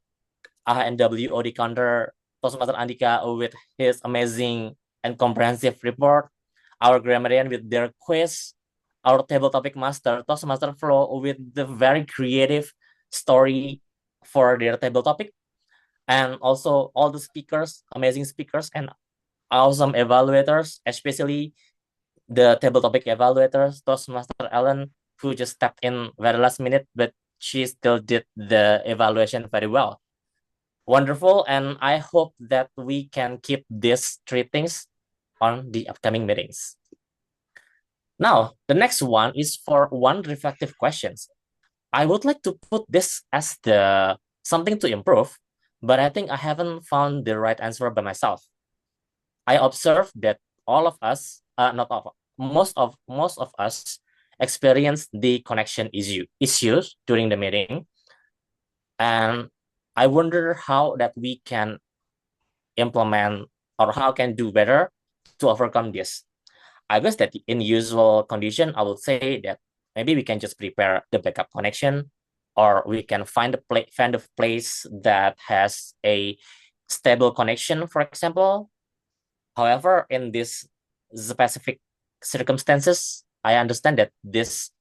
Ah-WoD counter, Toastmaster Andhyka with his amazing and comprehensive report, our Grammarian with their quiz, our table topic master, Toastmaster Flo with the very creative story for their table topic, and also all the speakers, amazing speakers and awesome evaluators, especially the table topic evaluators, Toastmaster Ellen, who just stepped in very last minute, but she still did the evaluation very well. Wonderful, and I hope that we can keep these 3 things on the upcoming meetings. Now, the next one is for one reflective questions. I would like to put this as the something to improve, but I think I haven't found the right answer by myself. I observed that all of us, most of us experience the connection issues during the meeting, and I wonder how that we can implement or how can do better to overcome this. I guess that in usual condition, I would say that maybe we can just prepare the backup connection, or we can find a place that has a stable connection, for example. However, in this specific circumstances, I understand that this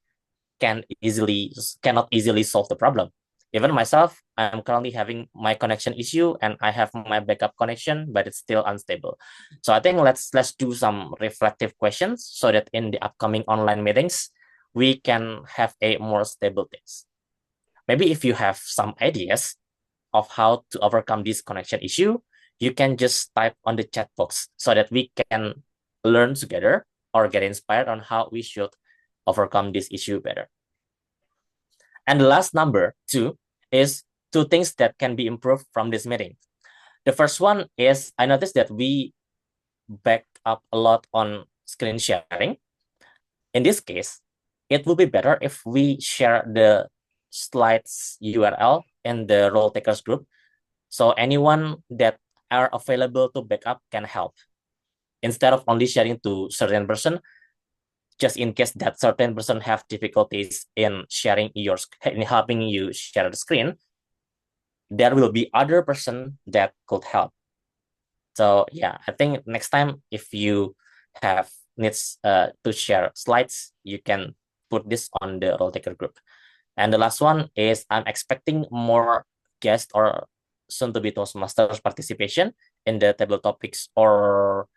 cannot easily solve the problem. Even myself, I'm currently having my connection issue and I have my backup connection, but it's still unstable. So I think let's do some reflective questions so that in the upcoming online meetings, we can have a more stable things. Maybe if you have some ideas of how to overcome this connection issue, you can just type on the chat box so that we can learn together or get inspired on how we should overcome this issue better. And the last number 2 is 2 things that can be improved from this meeting. The first one is I noticed that we backed up a lot on screen sharing. In this case, it will be better if we share the slides URL in the role takers group, so anyone that are available to backup can help. Instead of only sharing to certain person, just in case that certain person have difficulties in helping you share the screen, there will be other person that could help. So yeah, I think next time if you have needs to share slides, you can put this on the role taker group. And the last one is I'm expecting more guest or soon to be Toastmasters participation in the table topics or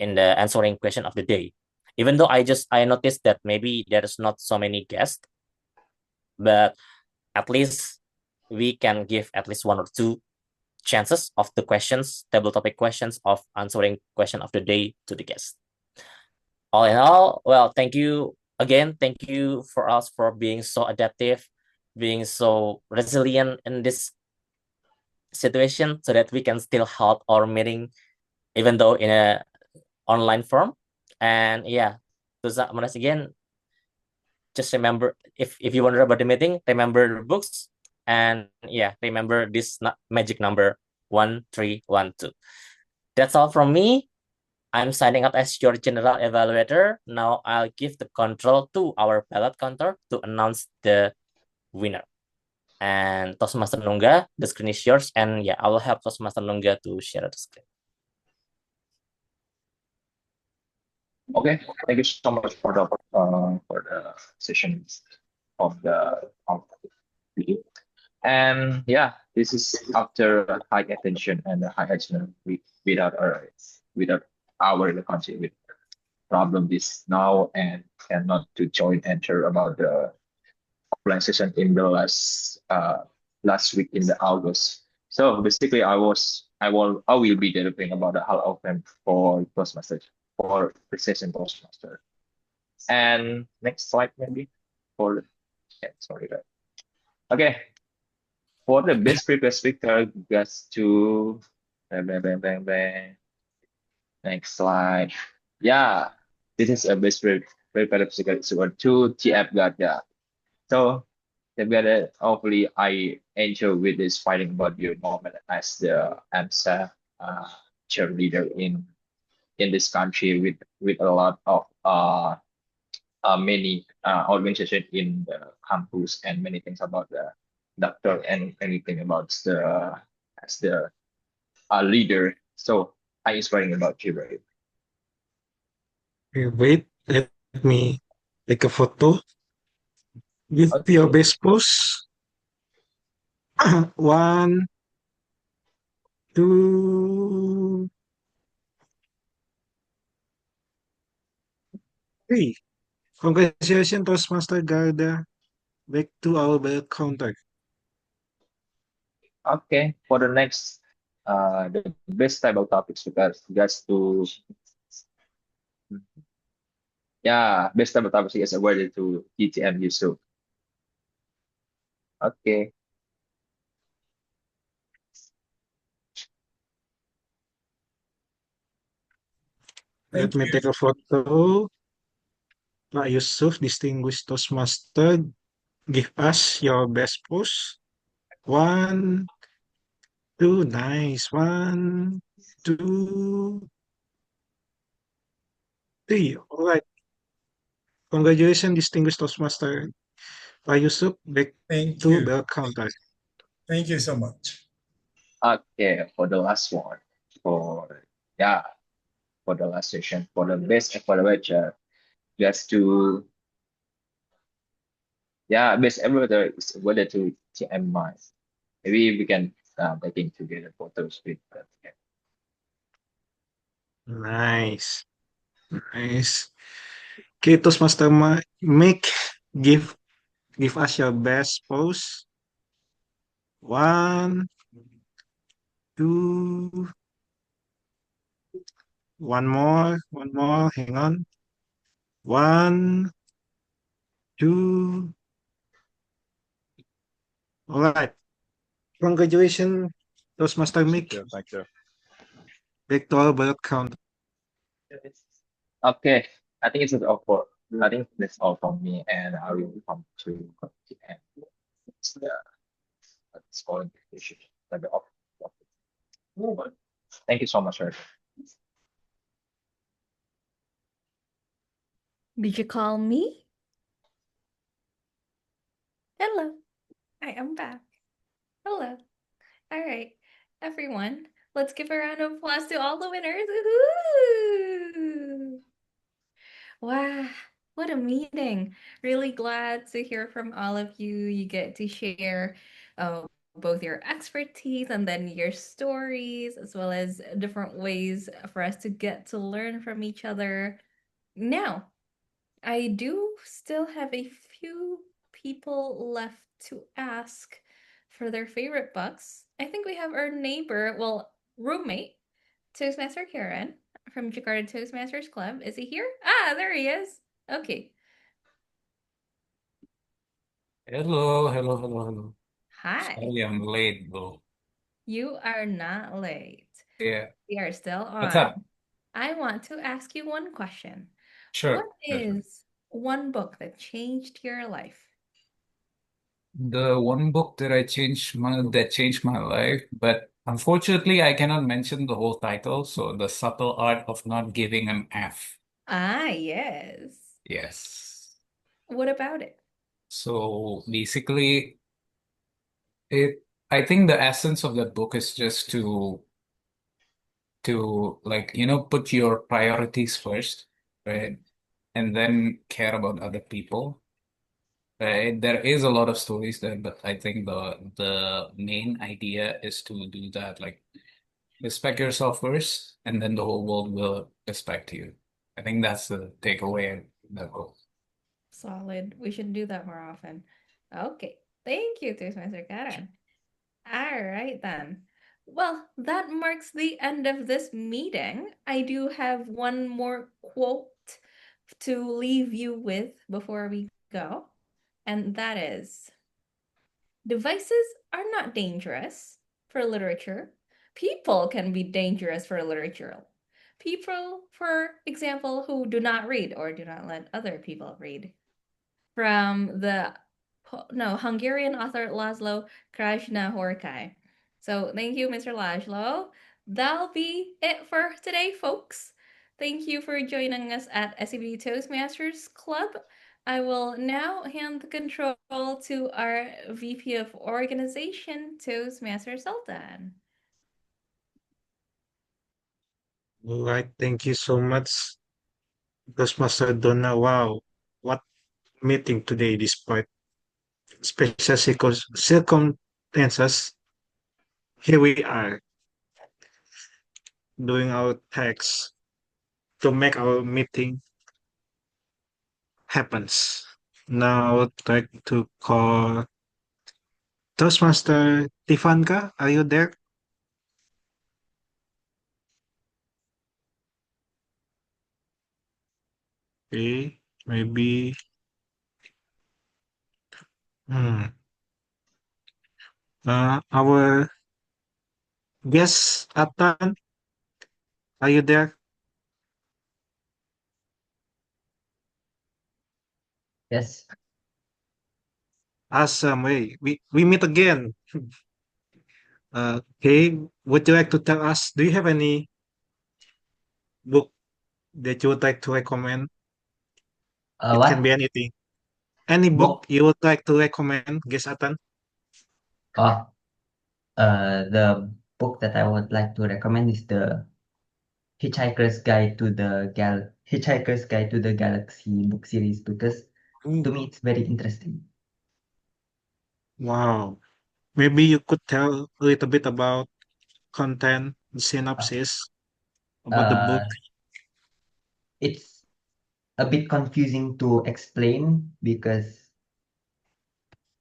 in the answering question of the day. Even though I noticed that maybe there's not so many guests, but at least we can give at least 1 or 2 chances of the questions, table topic questions of answering question of the day to the guest. All in all, well, thank you again. Thank you for us for being so adaptive, being so resilient in this situation so that we can still hold our meeting even though in a online form. And yeah, once again, just remember, if you wonder about the meeting, remember the books, and yeah, remember this magic number 1, 3, 1, 2. That's all from me. I'm signing up as your general evaluator. Now I'll give the control to our ballot counter to announce the winner. And Toastmaster Nungga, the screen is yours. And yeah, I will help Toastmaster Nungga to share the screen. Okay, thank you so much for the session of the video. And yeah, this is after high attention and high achievement without our country with problem this now and cannot to join enter about the offline session in the last week in the August. So basically, I will be delivering about the how open for Toastmasters for precision Toastmaster. And next slide maybe for sorry that. Okay, for the best prepared speaker, gets to bang, bang, bang, bang, bang. Next slide. Yeah, this is a best prepared speaker. So two TF Garda. So together, hopefully, I enjoy with this fighting about your moment as the AMSA cheerleader in this country with a lot of many organization in the campus and many things about the doctor and anything about the as the leader. So I inspiring about you, right? Okay, wait, let me take a photo. Give your Okay. best pose. 1, 2, 3. Congratulations, Toastmaster Garda. Back to our ballot counter. Okay, for the next the best type of topics because guys to best type of topics is awarded to TTM Yusuf. Okay. Let me take a photo. Pak Yusuf, distinguished Toastmaster, give us your best pose. 1, 2, nice. 1, 2, 3. All right. Congratulations, distinguished Toastmaster. Pak Yusuf, back Thank to you. bell counter. Thank you so much. Okay, for the last one, for the last session, for the best evaluator, just to best evaluator is awarded to TMI. Maybe we can taking together photos with that. Nice. Nice. Okay, Toastmaster Mick, give us your best pose. 1, 2, one more, hang on. 1, 2. All right. Congratulations, Toastmaster Mick. Thank you. Back to our ballot count. Okay, I think it's all for. I think that's all from me, and I will come to the end. It's the scoring issue. Thank you so much, sir. Did you call me? Hello, I am back. Hello. All right, everyone, let's give a round of applause to all the winners. Woohoo! Wow, what a meeting. Really glad to hear from all of you. You get to share both your expertise and then your stories, as well as different ways for us to get to learn from each other. Now, I do still have a few people left to ask for their favorite books. I think we have our neighbor, well, roommate, Toastmaster Karen from Jakarta Toastmasters Club. Is he here? Ah, there he is. Okay. Hello. Hi. Sorry, I'm late, bro. You are not late. Yeah. We are still What's on. up? I want to ask you one question. Sure. What is one book that changed your life? The one book that changed my life, but Unfortunately, I cannot mention the whole title, so the subtle art of not giving an F. Ah, yes. Yes. What about it? So basically, I think the essence of that book is just to like, put your priorities first, right? And then care about other people. Right? There is a lot of stories there, but I think the main idea is to do that, like respect yourself first, and then the whole world will respect you. I think that's the takeaway in that book. Solid. We should do that more often. Okay. Thank you, Toastmaster Karen. All right, then. Well, that marks the end of this meeting. I do have one more quote to leave you with before we go, and that is devices are not dangerous for literature. People can be dangerous for literature. People, for example, who do not read or do not let other people read. From the Hungarian author Laszlo Krasznahorkai. So thank you, Mr. Laszlo. That'll be it for today, folks. Thank you for joining us at SCB Toastmasters Club. I will now hand the control to our VP of Organization, Toastmaster Sulthan. All right, thank you so much, Toastmaster Donna. Wow, what meeting today despite special circumstances. Here we are doing our text to make our meeting happens. Now I'd like to call Toastmaster Tifanka. Are you there? Okay, maybe. Hmm. Our guest Atan, are you there? Yes. Awesome. Hey, we meet again. Okay, would you like to tell us? Do you have any book that you would like to recommend? It can be What anything. Any book book? you would like to recommend, guest Atan? Oh, the book that I would like to recommend is the Hitchhiker's Guide to the Galaxy book series because to me it's very interesting. Wow. Maybe you could tell a little bit about content, synopsis about the book. Uh, it's a bit confusing to explain because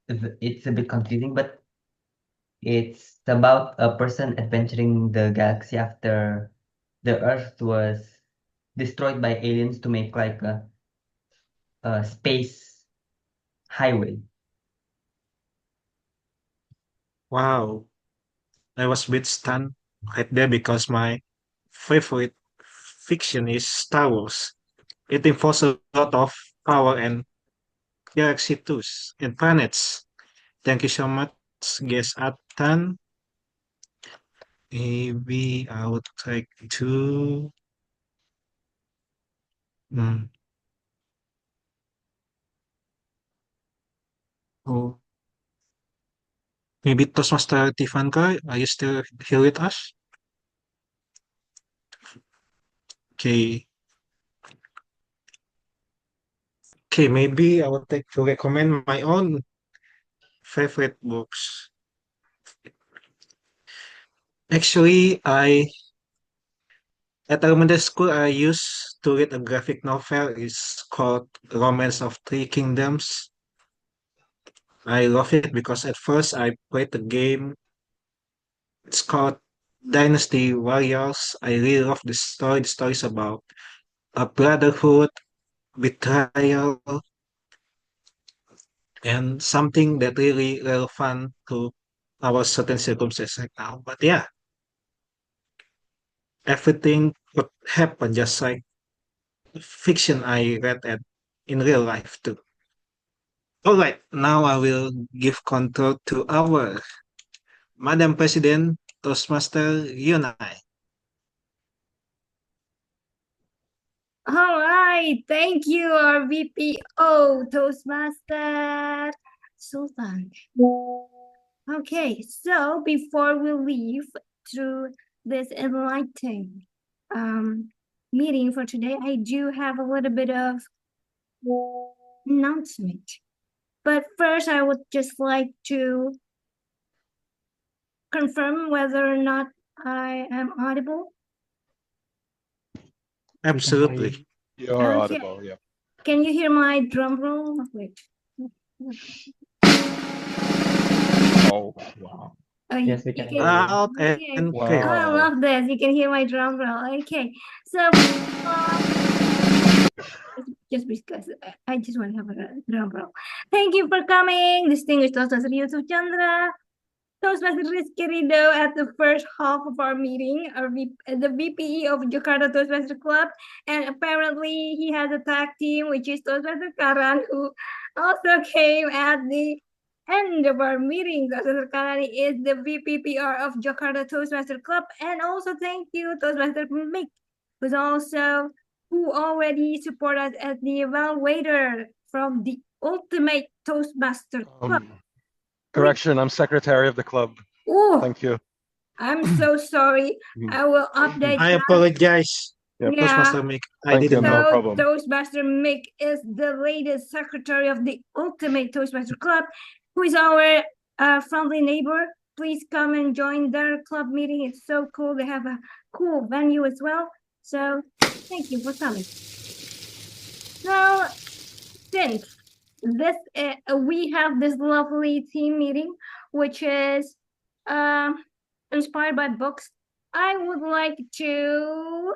it's a bit confusing, but it's about a person adventuring the galaxy after the Earth was destroyed by aliens to make like a space highway. Wow. I was a bit stunned right there because my favorite fiction is Star Wars. It involves a lot of power and galaxy tools and planets. Thank you so much, guest Atan. Maybe I would like to. Hmm. Oh, maybe Toastmaster Tifanka, are you still here with us? Okay. Okay, maybe I would like to recommend my own favorite books. Actually, at elementary school I used to read a graphic novel. It's called Romance of Three Kingdoms. I love it because at first I played the game. It's called Dynasty Warriors. I really love the story. The story is about a brotherhood, betrayal, and something that really relevant to our certain circumstances right now. But yeah, everything could happen just like fiction I read at in real life too. All right, now I will give control to our Madam President, Toastmaster Yunai. All right, thank you, our VPO Toastmaster Sulthan. Okay, so before we leave through this enlightening meeting for today, I do have a little bit of announcement. But first, I would just like to confirm whether or not I am audible. Absolutely. You're Okay. audible, yeah. Can you hear my drum roll? Wait. Oh, wow. Oh, Yes, we you can can. hear you. Loud Okay. and Oh, clear. I Wow. love this. You can hear my drum roll. Okay. So, just because I just want to have a drum roll. Thank you for coming, distinguished Toastmaster Yusuf Chandra, Toastmaster Rizky Rido at the first half of our meeting, the VPE of Jakarta Toastmaster Club, and apparently he has a tag team, which is Toastmaster Karan, who also came at the end of our meeting. Toastmaster Karan is the VPPR of Jakarta Toastmaster Club, and also thank you, Toastmaster Mick, who already supported us as the evaluator from the Ultimate Toastmaster Club. Correction, I'm secretary of the club. Oh, Thank you. I'm so sorry. I will update I that. apologize. Yep. Yeah. Toastmaster Mick, I Thank you, didn't no know. problem. Toastmaster Mick is the latest secretary of the Ultimate Toastmaster Club, who is our friendly neighbor. Please come and join their club meeting. It's so cool. They have a cool venue as well. So thank you for coming. Now, since this we have this lovely team meeting, which is inspired by books, I would like to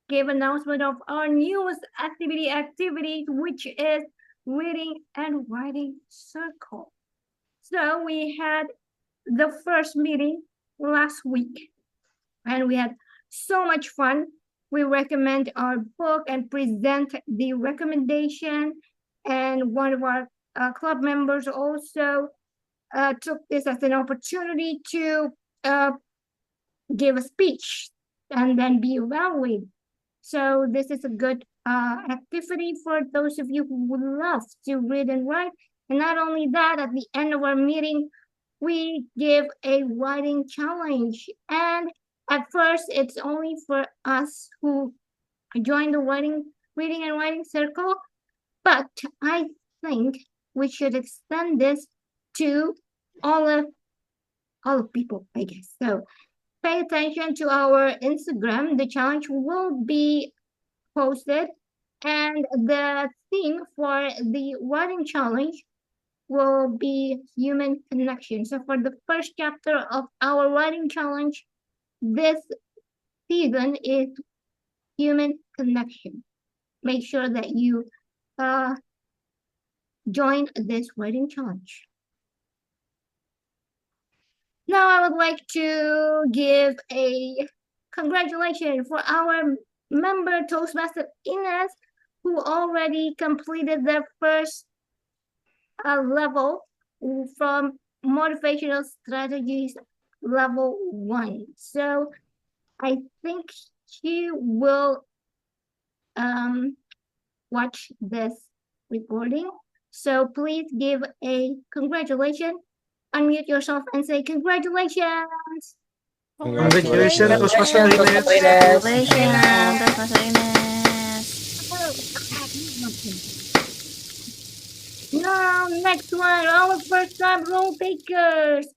give announcement of our newest activity, which is reading and writing circle. So we had the first meeting last week, and we had so much fun. We recommend our book and present the recommendation, and one of our club members also took this as an opportunity to give a speech and then be evaluated. So this is a good activity for those of you who would love to read and write. And not only that, at the end of our meeting, we give a writing challenge. And at first, it's only for us who join the reading and writing circle. But I think we should extend this to all of people, I guess. So pay attention to our Instagram. The challenge will be posted, and the theme for the writing challenge will be human connection. So for the first chapter of our writing challenge this season is human connection. Make sure that you join this writing challenge. Now I would like to give a congratulations for our member Toastmaster Ines, who already completed their first level from motivational strategies level 1. So I think she will watch this recording. So please give a congratulations. Unmute yourself and say congratulations. Congratulations, Toastmaster Ines. Congratulations, Toastmaster Ines. Now, next one, our first time role takers.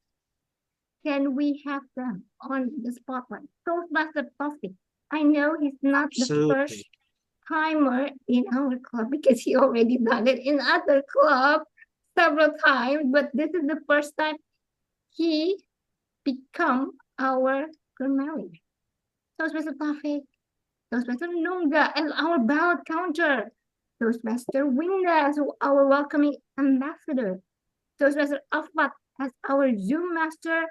Can we have them on the spotlight? Toastmaster Taufiq. I know he's not the first timer in our club because he already done it in other club several times, but this is the first time he become our grammarian. Toastmaster Taufiq, Toastmaster Nungga as our ballot counter, Toastmaster Winda as our welcoming ambassador, Toastmaster Ah-WoD as our Zoom master,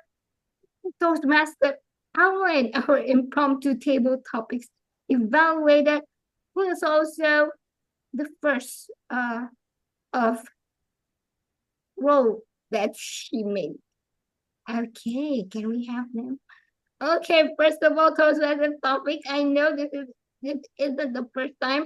Toastmaster Ah-WoD, our impromptu table topics evaluator, who is also the first of role that she made. Okay, can we have them? Okay, first of all, Toastmasters topic. I know this isn't the first time.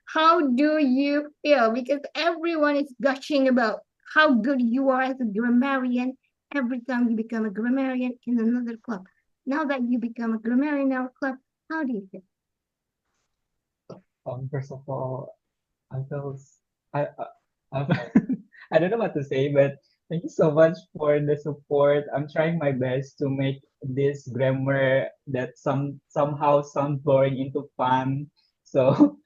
How do you feel? Because everyone is gushing about how good you are as a grammarian every time you become a grammarian in another club. Now that you become a grammarian in our club, how do you feel? First of all, I feel I I don't know what to say, but thank you so much for the support. I'm trying my best to make this grammar that somehow sound boring into fun. So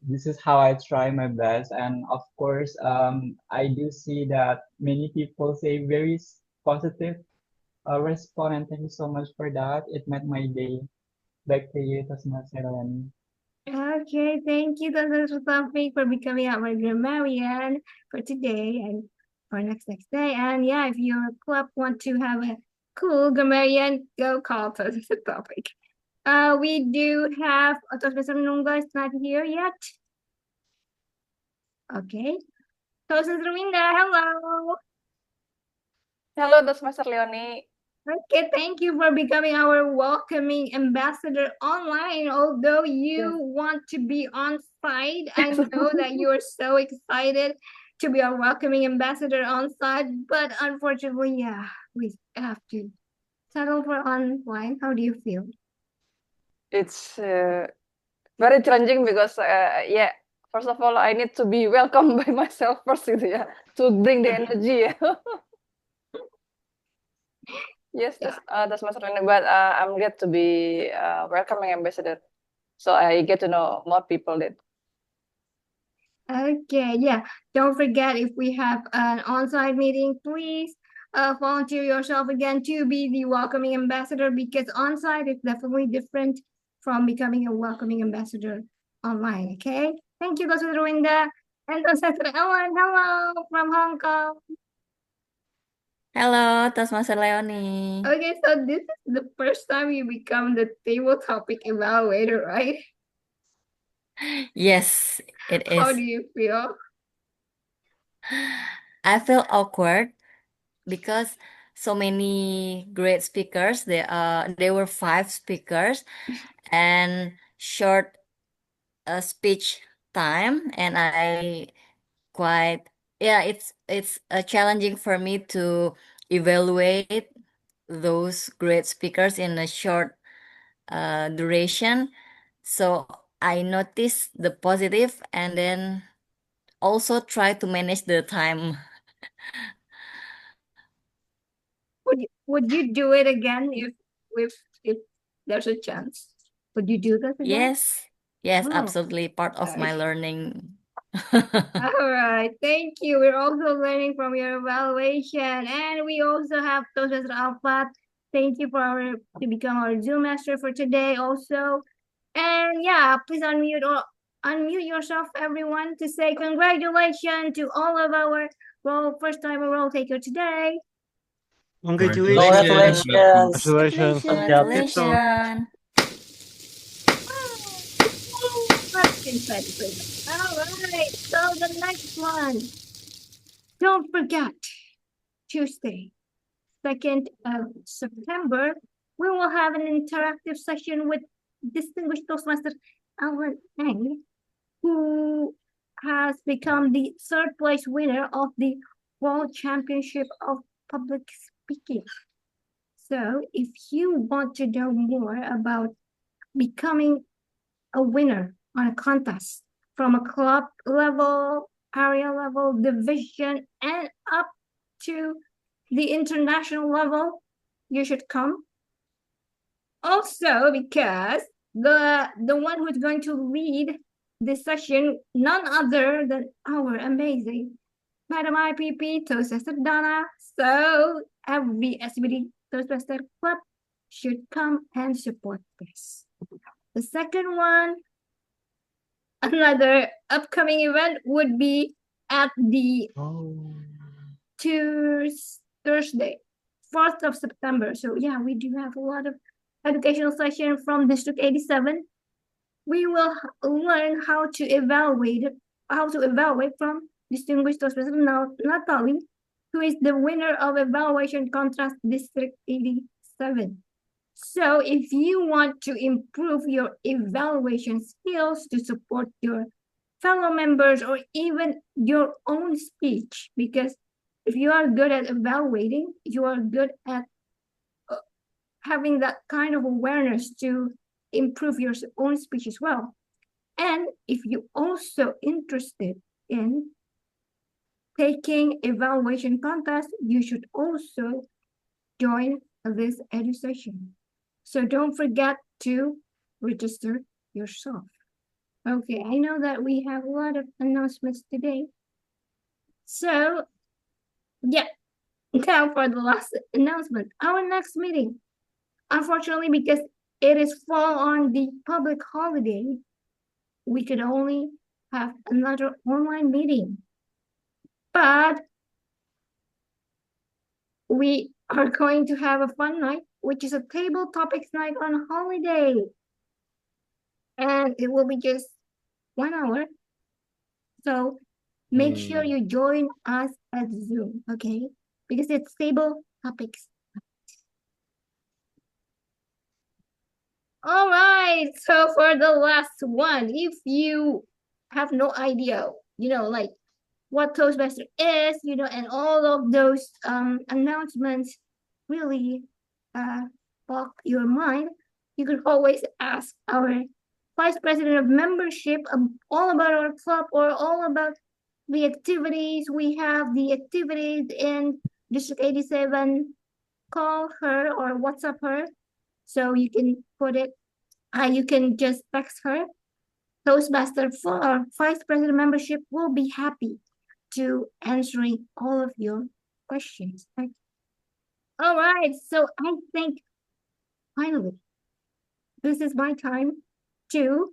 this is how I try my best, and of course, I do see that many people say very positive response, and thank you so much for that. It made my day. Back to you, Toastmaster. Okay, thank you, Donna, for becoming our grammarian for today and for next day. And yeah, if your club want to have a cool grammarian, go call us as a topic. We do have Toastmaster Nungga is not here yet. Okay. Toastmaster Winda, hello. Hello, Toastmaster Leonie. Okay, thank you for becoming our welcoming ambassador online. Although you want to be on site, I know that you're so excited to be our welcoming ambassador on site, but unfortunately, yeah, we have to settle for online. How do you feel? It's very challenging because yeah, first of all, I need to be welcomed by myself first gitu ya, to bring the energy. Yes, that's my surrounding, but I'm glad to be welcoming ambassador, so I get to know more people. That Okay, yeah. Don't forget if we have an on-site meeting, please volunteer yourself again to be the welcoming ambassador, because on-site is definitely different from becoming a welcoming ambassador online. Okay. Thank you, Dr. Winda. And Dr. Ellen, hello from Hong Kong. Hello, Toastmaster Leonie. Okay, so this is the first time you become the table topic evaluator, right? Yes, it How is. do you feel? I feel awkward because so many great speakers. There were 5 speakers and short speech time, and I quite it's challenging for me to evaluate those great speakers in a short duration. So I notice the positive and then also try to manage the time. Would you do it again if there's a chance? Would you do that again? Yes, Oh, absolutely part of my okay. learning. All right, thank you. We're also learning from your evaluation, and we also have Toastmaster Alpha. Thank you to become our Zoom master for today also. And yeah, please unmute yourself, everyone, to say congratulations to all of our first time role taker today. Congratulations. Congratulations. Congratulations. All right, so the next one. Don't forget, Tuesday, 2nd of September, we will have an interactive session with distinguished Toastmaster Alan Eng, who has become the 3rd place winner of the World Championship of Public Speaking. So if you want to know more about becoming a winner on a contest from a club level, area level, division, and up to the international level, you should come. Also, because the one who's going to lead this session, none other than our amazing Madam IPP Toastmaster Donna. So every SBD Toastmaster Club should come and support this. The second one, another upcoming event would be at the Thursday, 4th of September. So yeah, we do have a lot of educational session from District 87. We will learn how to evaluate from distinguished Toastmaster Natalie, who is the winner of Evaluation Contrast District 87. So if you want to improve your evaluation skills to support your fellow members or even your own speech, because if you are good at evaluating, you are good at having that kind of awareness to improve your own speech as well. And if you also interested in taking evaluation contest, you should also join this edu session. So don't forget to register yourself. Okay, I know that we have a lot of announcements today. So, yeah, now for the last announcement. Our next meeting, unfortunately, because it is fall on the public holiday, we could only have another online meeting. But we are going to have a fun night, which is a table topics night on holiday. And it will be just 1 hour. So make sure you join us at Zoom, okay? Because it's table topics. All right, so for the last one, if you have no idea, like what Toastmaster is, and all of those announcements really block your mind, you could always ask our Vice President of Membership all about our club or all about the activities. We have the activities in District 87. Call her or WhatsApp her. So you can put it, you can just text her. Toastmaster for our Vice President Membership will be happy to answering all of your questions. All right, so I think finally, this is my time to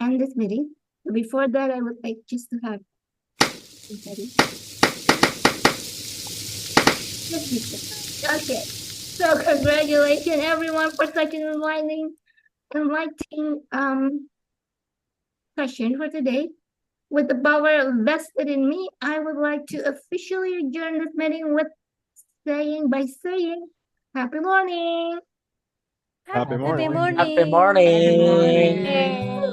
end this meeting. But before that, I would like just to have okay. So congratulations everyone for such an enlightening session for today. With the power vested in me, I would like to officially adjourn this meeting saying happy morning. Happy morning. Happy morning. Yay.